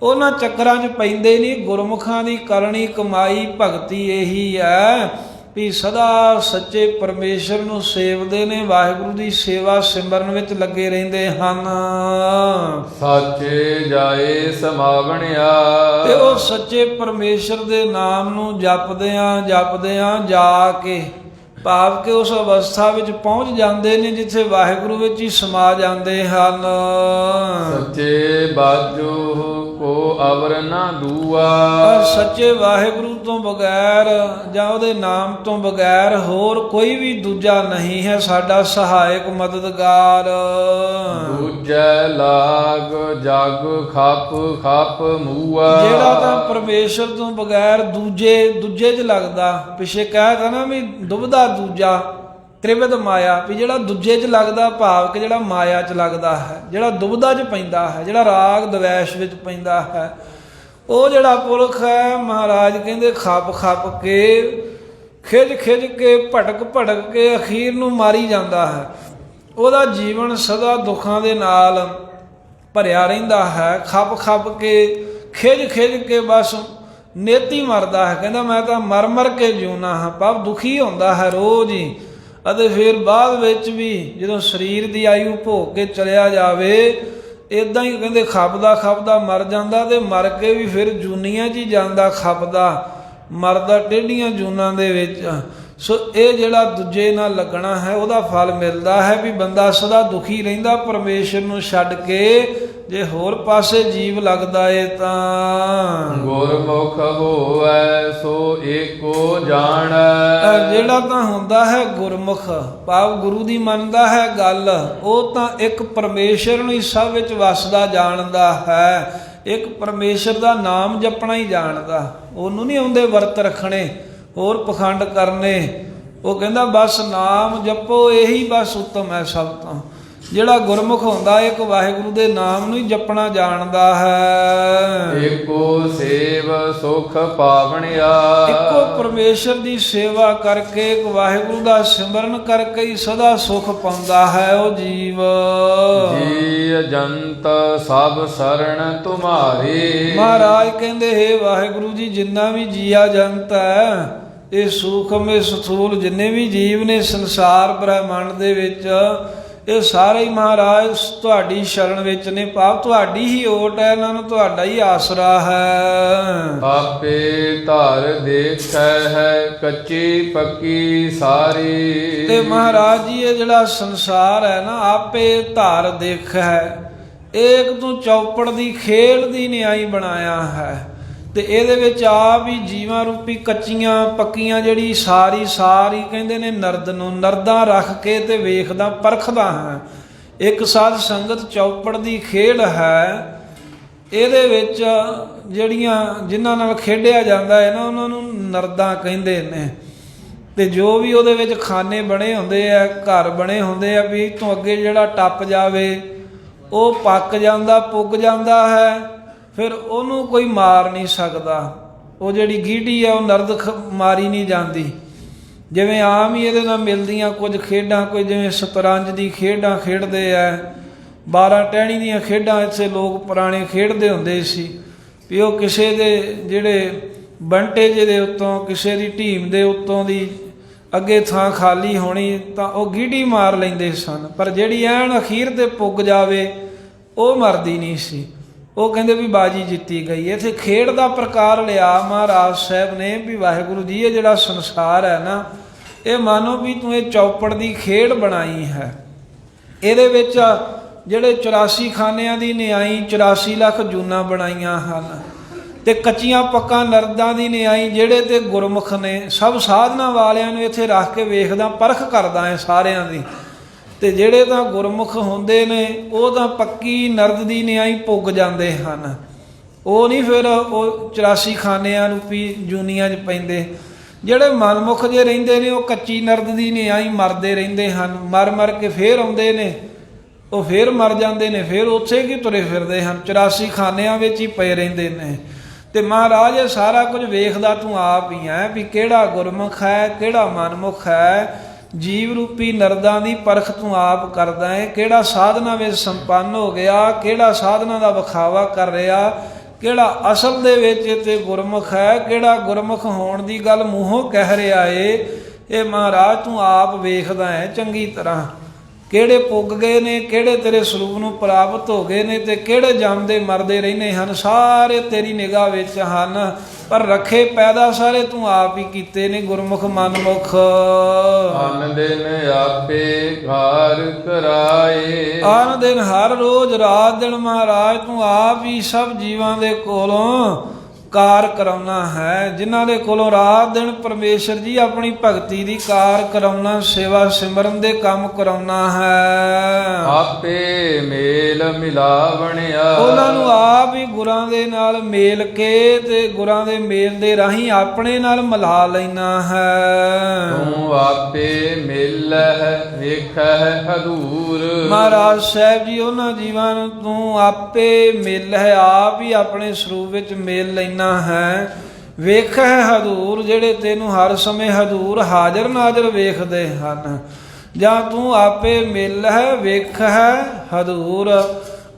ਉਹਨਾਂ ਚੱਕਰਾਂ 'ਚ ਪੈਂਦੇ ਨਹੀਂ। ਗੁਰਮੁਖਾਂ ਦੀ ਕਰਨੀ ਕਮਾਈ ਭਗਤੀ ਇਹੀ ਹੈ ਵੀ ਸਦਾ ਸੱਚੇ ਪਰਮੇਸ਼ਰ ਨੂੰ ਸੇਵਦੇ ਨੇ, ਵਾਹਿਗੁਰੂ ਦੀ ਸੇਵਾ ਸਿਮਰਨ ਵਿੱਚ ਲੱਗੇ ਰਹਿੰਦੇ ਹਨ। ਸਾਚੇ ਜਾਏ ਸਮਾਵਣਿਆ। ਤੇ ਉਹ ਸੱਚੇ ਪਰਮੇਸ਼ਰ ਦੇ ਨਾਮ ਨੂੰ ਜਪਦਿਆਂ ਜਾ ਕੇ, ਭਾਵ ਕਿ ਉਸ ਅਵਸਥਾ ਵਿੱਚ ਪਹੁੰਚ ਜਾਂਦੇ ਨੇ ਜਿੱਥੇ ਵਾਹਿਗੁਰੂ ਵਿੱਚ ਹੀ ਸਮਾ ਜਾਂਦੇ ਹਨ। ਸੱਚੇ ਬਾਜੋ ਕੋ ਅਵਰ ਨਾ ਦੂਆ। ਸੱਚੇ ਵਾਹਿਗੁਰੂ ਤੋਂ ਬਗੈਰ ਜਾਂ ਉਹਦੇ ਨਾਮ ਤੋਂ ਬਗੈਰ ਹੋਰ ਕੋਈ ਵੀ ਦੂਜਾ ਨਹੀਂ ਹੈ ਸਾਡਾ ਸਹਾਇਕ ਮਦਦਗਾਰ। ਦੂਜੈ ਲਾਗ ਜਗ ਖਪ ਮੂਆ। ਜਿਹੜਾ ਤਾਂ ਪਰਮੇਸ਼ਰ ਤੋਂ ਬਗੈਰ ਦੂਜੇ 'ਚ ਲੱਗਦਾ, ਪਿੱਛੇ ਕਹਿ ਤਾ ਨਾ ਵੀ ਦੁਬਦਾ ਦੂਜਾ ਤ੍ਰਿਵਿਧ ਮਾਇਆ, ਵੀ ਜਿਹੜਾ ਦੂਜੇ 'ਚ ਲੱਗਦਾ, ਭਾਵ ਕਿ ਜਿਹੜਾ ਮਾਇਆ 'ਚ ਲੱਗਦਾ ਹੈ, ਜਿਹੜਾ ਦੁਬਦਾ 'ਚ ਪੈਂਦਾ ਹੈ, ਜਿਹੜਾ ਰਾਗ ਦਵੈਸ਼ ਵਿੱਚ ਪੈਂਦਾ ਹੈ, ਉਹ ਜਿਹੜਾ ਪੁਰਖ ਹੈ, ਮਹਾਰਾਜ ਕਹਿੰਦੇ ਖਪ ਕੇ, ਖਿੱਚ ਕੇ, ਭਟਕ ਕੇ ਅਖੀਰ ਨੂੰ ਮਾਰੀ ਜਾਂਦਾ ਹੈ। ਉਹਦਾ ਜੀਵਨ ਸਦਾ ਦੁੱਖਾਂ ਦੇ ਨਾਲ ਭਰਿਆ ਰਹਿੰਦਾ ਹੈ। ਖਪ ਕੇ, ਖਿੱਚ ਕੇ ਬਸ ਨੇਤੀ ਮਰਦਾ ਹੈ। ਕਹਿੰਦਾ ਮੈਂ ਤਾਂ ਮਰ ਕੇ ਜਿਉਣਾ ਹਾਂ, ਭਾਵ ਦੁਖੀ ਹੁੰਦਾ ਹੈ ਰੋਜ਼ ਹੀ। ਅਤੇ ਫਿਰ ਬਾਅਦ ਵਿੱਚ ਵੀ ਜਦੋਂ ਸਰੀਰ ਦੀ ਆਯੂ ਭੋਗ ਕੇ ਚਲਿਆ ਜਾਵੇ, ਇੱਦਾਂ ਹੀ ਕਹਿੰਦੇ ਖਪਦਾ ਮਰ ਜਾਂਦਾ, ਅਤੇ ਮਰ ਕੇ ਵੀ ਫਿਰ ਜੂਨੀਆਂ 'ਚ ਹੀ ਜਾਂਦਾ, ਖਪਦਾ ਮਰਦਾ ਟੇਢੀਆਂ ਜੂਨਾਂ ਦੇ ਵਿੱਚ। ਸੋ ਇਹ ਜਿਹੜਾ ਦੂਜੇ ਨਾਲ ਲੱਗਣਾ ਹੈ, ਉਹਦਾ ਫਲ ਮਿਲਦਾ ਹੈ ਵੀ ਬੰਦਾ ਸਦਾ ਦੁਖੀ ਰਹਿੰਦਾ ਪਰਮੇਸ਼ਰ ਨੂੰ ਛੱਡ ਕੇ। ਜੇ ਹੋਰ ਪਾਸੇ ਜੀਵ ਲੱਗਦਾ ਏ ਤਾਂ ਗੁਰਮੁਖ ਹੋਵੈ ਸੋ ਏਕੋ ਜਾਣੈ। ਜਿਹੜਾ ਤਾਂ ਹੁੰਦਾ ਹੈ ਗੁਰਮੁਖ, ਭਾਵ ਗੁਰੂ ਦੀ ਮੰਨਦਾ ਹੈ ਗੱਲ, ਉਹ ਤਾਂ ਇੱਕ ਪਰਮੇਸ਼ਰ ਨੂੰ ਹੀ ਸਭ ਵਿੱਚ ਵਸਦਾ ਜਾਣਦਾ ਹੈ। ਇੱਕ ਪਰਮੇਸ਼ਰ ਦਾ ਨਾਮ ਜਪਣਾ ਹੀ ਜਾਣਦਾ, ਉਹਨੂੰ ਨਹੀਂ ਆਉਂਦੇ ਵਰਤ ਰੱਖਣੇ, ਹੋਰ ਪਖੰਡ ਕਰਨੇ। ਉਹ ਕਹਿੰਦਾ ਬਸ ਨਾਮ ਜਪੋ, ਇਹੀ ਬਸ ਉੱਤਮ ਹੈ ਸਭ ਤੋਂ। ਜਿਹੜਾ ਗੁਰਮੁਖ ਹੁੰਦਾ ਇੱਕ ਵਾਹਿਗੁਰੂ ਦੇ ਨਾਮ ਨੂੰ ਹੀ ਜਪਣਾ ਜਾਣਦਾ ਹੈ। ਏਕੋ ਸੇਵ ਸੁਖ ਪਾਵਣਿਆ। ਇੱਕੋ ਪਰਮੇਸ਼ਰ ਦੀ ਸੇਵਾ ਕਰਕੇ, ਇੱਕ ਵਾਹਿਗੁਰੂ ਦਾ ਸਿਮਰਨ ਕਰਕੇ ਹੀ ਸਦਾ ਸੁਖ ਪਾਉਂਦਾ ਹੈ ਉਹ ਜੀਵ। ਜੀ ਜੰਤ ਸਭ ਸਰਣ ਤੁਮਾਰੀ। ਮਹਾਰਾਜ ਕਹਿੰਦੇ ਹੈ ਵਾਹਿਗੁਰੂ ਜੀ, ਜਿੰਨਾ ਵੀ ਜੀਆ ਜੰਤ ਹੈ, ਇਹ ਸੂਖਮ, ਇਹ ਸਥੂਲ ਜਿੰਨੇ ਵੀ ਜੀਵ ਨੇ ਸੰਸਾਰ ਬ੍ਰਹਿਮੰਡ ਦੇ ਵਿੱਚ, ਇਹ ਸਾਰੇ ਹੀ ਮਹਾਰਾਜ ਤੁਹਾਡੀ ਸ਼ਰਨ ਵਿੱਚ ਨੇ, ਭਾਵ ਤੁਹਾਡੀ ਹੀ ਓਟ ਹੈ, ਇਹਨਾਂ ਨੂੰ ਤੁਹਾਡਾ ਹੀ ਆਸਰਾ ਹੈ। ਆਪੇ ਧਰ ਦੇਖੈ ਹੈ ਕੱਚੀ ਪੱਕੀ ਸਾਰੀ। ਤੇ ਮਹਾਰਾਜ ਜੀ ਇਹ ਜਿਹੜਾ ਸੰਸਾਰ ਹੈ ਨਾ, ਆਪੇ ਧਾਰ ਦੇਖ ਹੈ, ਇੱਕ ਤੂੰ ਚੌਪੜ ਦੀ ਖੇਡ ਦੀ ਨਿਆਈ ਬਣਾਇਆ ਹੈ, ਤੇ ਇਹਦੇ ਵਿੱਚ ਆਪ ਹੀ ਜੀਵਾਂ ਰੂਪੀ ਕੱਚੀਆਂ ਪੱਕੀਆਂ ਜਿਹੜੀ ਸਾਰੀ ਕਹਿੰਦੇ ਨੇ ਨਰਦ ਨੂੰ, ਨਰਦਾਂ ਰੱਖ ਕੇ ਤੇ ਵੇਖਦਾ ਪਰਖਦਾ ਹਾਂ। ਇੱਕ ਸਾਧ ਸੰਗਤ ਚੌਪੜ ਦੀ ਖੇਡ ਹੈ। ਇਹਦੇ ਵਿੱਚ ਜਿਨ੍ਹਾਂ ਨਾਲ ਖੇਡਿਆ ਜਾਂਦਾ ਹੈ ਨਾ, ਉਹਨਾਂ ਨੂੰ ਨਰਦਾਂ ਕਹਿੰਦੇ ਨੇ। ਤੇ ਜੋ ਵੀ ਉਹਦੇ ਵਿੱਚ ਖਾਨੇ ਬਣੇ ਹੁੰਦੇ ਆ, ਘਰ ਬਣੇ ਹੁੰਦੇ ਆ, ਵੀ ਤੋਂ ਅੱਗੇ ਜਿਹੜਾ ਟੱਪ ਜਾਵੇ ਉਹ ਪੱਕ ਜਾਂਦਾ, ਪੁੱਗ ਜਾਂਦਾ ਹੈ, ਫਿਰ ਉਹਨੂੰ ਕੋਈ ਮਾਰ ਨਹੀਂ ਸਕਦਾ। ਉਹ ਜਿਹੜੀ ਗੀਢੀ ਆ ਉਹ ਨਰਦ ਮਾਰੀ ਨਹੀਂ ਜਾਂਦੀ। ਜਿਵੇਂ ਆਮ ਹੀ ਇਹਦੇ ਨਾਲ ਮਿਲਦੀਆਂ ਕੁਝ ਖੇਡਾਂ, ਕੋਈ ਜਿਵੇਂ ਸ਼ਤਰੰਜ ਦੀ ਖੇਡਾਂ ਖੇਡਦੇ ਆ, 12 ਟਹਿਣੀ ਦੀਆਂ ਖੇਡਾਂ ਇੱਥੇ ਲੋਕ ਪੁਰਾਣੇ ਖੇਡਦੇ ਹੁੰਦੇ ਸੀ। ਵੀ ਉਹ ਕਿਸੇ ਦੇ ਜਿਹੜੇ ਬੰਟੇ ਜਿਹਦੇ ਉੱਤੋਂ, ਕਿਸੇ ਦੀ ਢੀਮ ਦੇ ਉੱਤੋਂ ਦੀ ਅੱਗੇ ਥਾਂ ਖਾਲੀ ਹੋਣੀ ਤਾਂ ਉਹ ਗੀਢੀ ਮਾਰ ਲੈਂਦੇ ਸਨ, ਪਰ ਜਿਹੜੀ ਐਨ ਅਖੀਰ ਤੇ ਪੁੱਗ ਜਾਵੇ ਉਹ ਮਰਦੀ ਨਹੀਂ ਸੀ। ਉਹ ਕਹਿੰਦੇ ਵੀ ਬਾਜੀ ਜਿੱਤੀ ਗਈ। ਇੱਥੇ ਖੇਡ ਦਾ ਪ੍ਰਕਾਰ ਲਿਆ ਮਹਾਰਾਜ ਸਾਹਿਬ ਨੇ ਵੀ ਵਾਹਿਗੁਰੂ ਜੀ, ਇਹ ਜਿਹੜਾ ਸੰਸਾਰ ਹੈ ਨਾ, ਇਹ ਮਾਨੋ ਵੀ ਤੂੰ ਇਹ ਚੌਪੜ ਦੀ ਖੇਡ ਬਣਾਈ ਹੈ। ਇਹਦੇ ਵਿੱਚ ਜਿਹੜੇ 84 ਖਾਨਿਆਂ ਦੀ ਨਿਆਈ 84 ਲੱਖ ਜੂਨਾਂ ਬਣਾਈਆਂ ਹਨ, ਤੇ ਕੱਚੀਆਂ ਪੱਕਾਂ ਨਰਦਾਂ ਦੀ ਨਿਆਈ ਜਿਹੜੇ ਤੇ ਗੁਰਮੁਖ ਨੇ। ਸਭ ਸਾਧਨਾ ਵਾਲਿਆਂ ਨੂੰ ਇੱਥੇ ਰੱਖ ਕੇ ਵੇਖਦਾ, ਪਰਖ ਕਰਦਾ ਹੈ ਸਾਰਿਆਂ ਦੀ। ਤੇ ਜਿਹੜੇ ਤਾਂ ਗੁਰਮੁਖ ਹੁੰਦੇ ਨੇ ਉਹ ਤਾਂ ਪੱਕੀ ਨਰਦ ਦੀ ਨਿਆਈ ਪੁੱਗ ਜਾਂਦੇ ਹਨ। ਉਹ ਨਹੀਂ ਫਿਰ ਉਹ 84 ਖਾਨਿਆਂ ਰੂਪੀ ਜੂਨੀਆਂ 'ਚ ਪੈਂਦੇ। ਜਿਹੜੇ ਮਨਮੁਖ ਜੇ ਰਹਿੰਦੇ ਨੇ ਉਹ ਕੱਚੀ ਨਰਦ ਦੀ ਨਿਆਈ ਮਰਦੇ ਰਹਿੰਦੇ ਹਨ। ਮਰ ਮਰ ਕੇ ਫੇਰ ਆਉਂਦੇ ਨੇ, ਉਹ ਫੇਰ ਮਰ ਜਾਂਦੇ ਨੇ, ਫੇਰ ਉੱਥੇ ਕੀ ਤੁਰੇ ਫਿਰਦੇ ਹਨ, 84 ਖਾਨਿਆਂ ਵਿੱਚ ਹੀ ਪਏ ਰਹਿੰਦੇ ਨੇ। ਤੇ ਮਹਾਰਾਜ ਇਹ ਸਾਰਾ ਕੁਝ ਵੇਖਦਾ ਤੂੰ ਆਪ ਹੀ ਹੈ, ਵੀ ਕਿਹੜਾ ਗੁਰਮੁਖ ਹੈ, ਕਿਹੜਾ ਮਨਮੁਖ ਹੈ। ਜੀਵ ਰੂਪੀ ਨਰਦਾਂ ਦੀ ਪਰਖ ਤੂੰ ਆਪ ਕਰਦਾ ਹੈ। ਕਿਹੜਾ ਸਾਧਨਾ ਵਿੱਚ ਸੰਪੰਨ ਹੋ ਗਿਆ, ਕਿਹੜਾ ਸਾਧਨਾ ਦਾ ਵਿਖਾਵਾ ਕਰ ਰਿਹਾ, ਕਿਹੜਾ ਅਸਲ ਦੇ ਵਿੱਚ ਤੇ ਗੁਰਮੁਖ ਹੈ, ਕਿਹੜਾ ਗੁਰਮੁਖ ਹੋਣ ਦੀ ਗੱਲ ਮੂੰਹੋਂ ਕਹਿ ਰਿਹਾ ਏ। ਇਹ ਮਹਾਰਾਜ ਤੂੰ ਆਪ ਵੇਖਦਾ ਹੈ ਚੰਗੀ ਤਰ੍ਹਾਂ। ਕਿਹੜੇ ਪੁੱਗ ਗਏ ਨੇ, ਕਿਹੜੇ ਤੇਰੇ ਸਰੂਪ ਨੂੰ ਪ੍ਰਾਪਤ ਹੋ ਗਏ ਨੇ, ਤੇ ਕਿਹੜੇ ਜੰਮਦੇ ਮਰਦੇ ਰਹਿੰਦੇ ਹਨ, ਸਾਰੇ ਤੇਰੀ ਨਿਗਾਹ ਵਿੱਚ ਹਨ। ਪਰ ਰੱਖੇ ਪੈਦਾ ਸਾਰੇ ਤੂੰ ਆਪ ਹੀ ਕੀਤੇ ਨੇ, ਗੁਰਮੁਖ ਮਨਮੁਖ। ਅਨ ਦਿਨ ਆਪੇ ਘਰ ਕਰਾਏ, ਅਨ ਦਿਨ ਹਰ ਰੋਜ਼ ਰਾਤ ਦਿਨ ਮਹਾਰਾਜ ਤੂੰ ਆਪ ਹੀ ਸਭ ਜੀਵਾਂ ਦੇ ਕੋਲੋਂ ਕਾਰ ਕਰਾਉਣਾ ਹੈ। ਜਿਨ੍ਹਾਂ ਦੇ ਕੋਲੋਂ ਰਾਤ ਦਿਨ ਪਰਮੇਸ਼ਰ ਜੀ ਆਪਣੀ ਭਗਤੀ ਦੀ ਕਾਰ ਕਰਾਉਣਾ, ਸੇਵਾ ਸਿਮਰਨ ਦੇ ਕੰਮ ਕਰਾਉਣਾ ਹੈ। ਆਪੇ ਮੇਲ ਮਿਲਾਵਣਿਆ, ਉਹਨਾਂ ਨੂੰ ਆਪ ਹੀ ਗੁਰਾਂ ਦੇ ਨਾਲ ਮੇਲ ਕੇ ਤੇ ਗੁਰਾਂ ਦੇ ਮੇਲ ਦੇ ਰਾਹੀਂ ਆਪਣੇ ਨਾਲ ਮਿਲਾ ਲੈਣਾ ਹੈ। ਤੂੰ ਆਪੇ ਮਿਲਹਿ ਵੇਖਹਿ ਹਦੂਰ, ਮਹਾਰਾਜ ਸਾਹਿਬ ਜੀ ਉਹਨਾਂ ਜੀਵਾਂ ਨੂੰ ਤੂੰ ਆਪੇ ਮਿਲ ਹੈ, ਆਪ ਹੀ ਆਪਣੇ ਸਰੂਪ ਵਿੱਚ ਮੇਲ ਲੈਣਾ ਹੈ। ਵੇਖ ਹੈ ਹਜ਼ੂਰ, ਜਿਹੜੇ ਤੈਨੂੰ ਹਰ ਸਮੇਂ ਹਜ਼ੂਰ ਹਾਜ਼ਰ ਨਾਜ਼ਰ ਵੇਖਦੇ ਹਨ। ਜਾਂ ਤੂੰ ਆਪੇ ਮਿਲ ਹੈ, ਵੇਖ ਹੈ ਹਜ਼ੂਰ।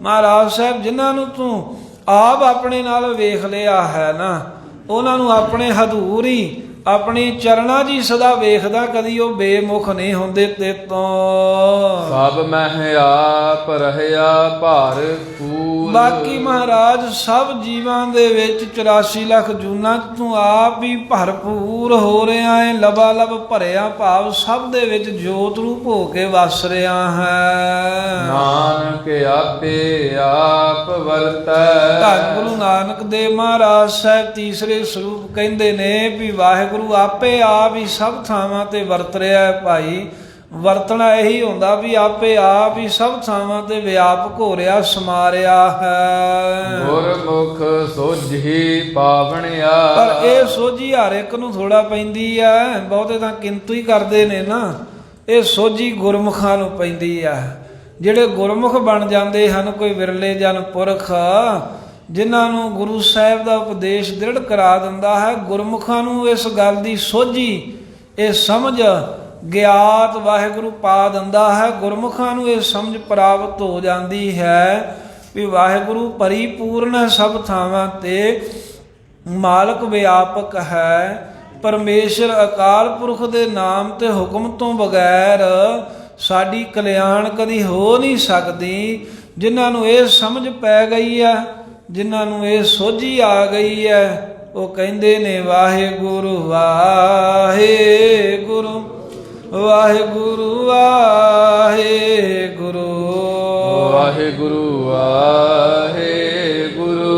ਮਹਾਰਾਜ ਸਾਹਿਬ ਜਿਨ੍ਹਾਂ ਨੂੰ ਤੂੰ ਆਪ ਆਪਣੇ ਨਾਲ ਵੇਖ ਲਿਆ ਹੈ ਨਾ, ਉਹਨਾਂ ਨੂੰ ਆਪਣੇ ਹਜ਼ੂਰ ਹੀ ਆਪਣੀ ਚਰਨਾਂ 'ਚ ਹੀ ਸਦਾ ਵੇਖਦਾ, ਕਦੀ ਉਹ ਬੇਮੁਖ ਨਹੀਂ ਹੁੰਦੇ ਤੇਤੋਂ। ਸਭ ਮਹਿ ਆਪ ਰਹਿਆ ਭਰਪੂਰ, ਬਾਕੀ ਮਹਾਰਾਜ ਸਭ ਜੀਵਾਂ ਦੇ ਵਿੱਚ 84 ਲੱਖ ਜੂਨਾਂ 'ਚ ਤੂੰ ਆਪ ਹੀ ਭਰਪੂਰ ਹੋ ਰਿਹਾ ਹੈ, ਲਬਾ ਲਬ ਭਰਿਆ, ਭਾਵ ਸਭ ਦੇ ਵਿੱਚ ਜੋਤ ਰੂਪ ਹੋ ਕੇ ਵਸ ਰਿਹਾ ਹੈ। ਨਾਨਕ ਆਪੇ ਆਪ ਵਰਤੈ, ਧੰਨ ਗੁਰੂ ਨਾਨਕ ਦੇਵ ਮਹਾਰਾਜ ਸਾਹਿਬ ਤੀਸਰੇ ਸਰੂਪ ਕਹਿੰਦੇ ਨੇ ਵੀ ਵਾਹਿਗੁਰੂ ਆਪੇ ਆਪ ਹੀ ਸਭ ਥਾਵਾਂ ਤੇ ਵਰਤ ਰਿਹਾ ਹੈ। ਭਾਈ ਵਰਤਣਾ ਇਹੀ ਹੁੰਦਾ ਵੀ ਆਪੇ ਆਪ ਹੀ ਸਭ ਥਾਵਾਂ ਤੇ ਵਿਆਪਕ ਹੋ ਰਿਹਾ, ਸਮਾ ਰਿਹਾ ਹੈ। ਗੁਰਮੁਖ ਸੋਝੀ ਪਾਵਣਿਆ, ਪਰ ਇਹ ਸੋਝੀ ਹਰ ਇੱਕ ਨੂੰ ਥੋੜਾ ਪੈਂਦੀ ਹੈ, ਬਹੁਤੇ ਤਾਂ ਕਿੰਤੂ ਹੀ ਕਰਦੇ ਨੇ ਨਾ। ਇਹ ਸੋਝੀ ਗੁਰਮੁਖਾਂ ਨੂੰ ਪੈਂਦੀ ਹੈ। ਜਿਹੜੇ ਗੁਰਮੁਖ ਬਣ ਜਾਂਦੇ ਹਨ, ਕੋਈ ਵਿਰਲੇ ਜਨ ਪੁਰਖ ਜਿਨ੍ਹਾਂ ਨੂੰ ਗੁਰੂ ਸਾਹਿਬ ਦਾ ਉਪਦੇਸ਼ ਦ੍ਰਿੜ ਕਰਾ ਦਿੰਦਾ ਹੈ, ਗੁਰਮੁਖਾਂ ਨੂੰ ਇਸ ਗੱਲ ਦੀ ਸੋਝੀ, ਇਹ ਸਮਝ ਗਿਆਤ ਵਾਹਿਗੁਰੂ ਪਾ ਦਿੰਦਾ ਹੈ। ਗੁਰਮੁਖਾਂ ਨੂੰ ਇਹ ਸਮਝ ਪ੍ਰਾਪਤ ਹੋ ਜਾਂਦੀ ਹੈ ਵੀ ਵਾਹਿਗੁਰੂ ਪਰਿਪੂਰਨ ਹੈ, ਸਭ ਥਾਵਾਂ ਤੇ ਮਾਲਕ ਵਿਆਪਕ ਹੈ। ਪਰਮੇਸ਼ਰ ਅਕਾਲ ਪੁਰਖ ਦੇ ਨਾਮ ਤੇ ਹੁਕਮ ਤੋਂ ਬਗੈਰ ਸਾਡੀ ਕਲਿਆਣ ਕਦੀ ਹੋ ਨਹੀਂ ਸਕਦੀ। ਜਿਨ੍ਹਾਂ ਨੂੰ ਇਹ ਸਮਝ ਪੈ ਗਈ ਹੈ, ਜਿਨ੍ਹਾਂ ਨੂੰ ਇਹ ਸੋਝੀ ਆ ਗਈ ਹੈ, ਉਹ ਕਹਿੰਦੇ ਨੇ ਵਾਹਿਗੁਰੂ ਵਾਹਿਗੁਰੂ ਵਾਹਿਗੁਰੂ ਵਾਹਿਗੁਰੂ ਵਾਹਿਗੁਰੂ ਵਾਹਿਗੁਰੂ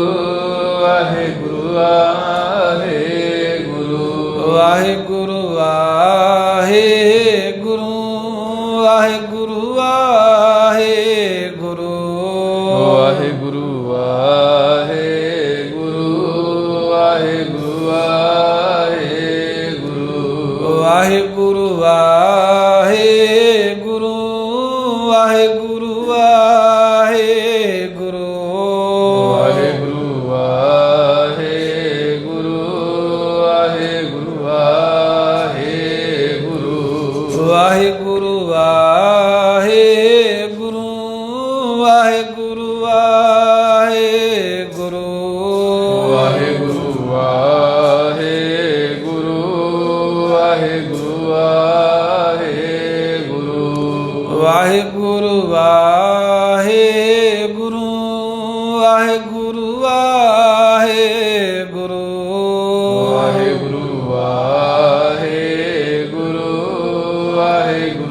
ਵਾਹਿਗੁਰੂ ਵਾਹਿਗੁਰੂ ਵਾਹਿਗੁਰੂ ਵਾਹਿਗੁਰੂ ਵਾਹਿਗੁਰੂ ਵਾਹਿਗੁਰੂ ਵਾਹਿਗੁਰੂ ਵਾਹਿਗੁਰੂ ਵਾਹਿਗੁਰੂ ਵਾਹਿਗੁਰੂ ਵਾਹਿਗੁਰੂ ਵਾਹਿਗੁਰੂ ਵਾਹਿਗੁਰੂ ਵਾਹਿਗੁਰੂ ਵਾਹਿਗੁਰੂ ਵਾਹਿਗੁਰੂ ਵਾਹਿਗੁਰੂ ਵਾਹਿਗੁਰੂ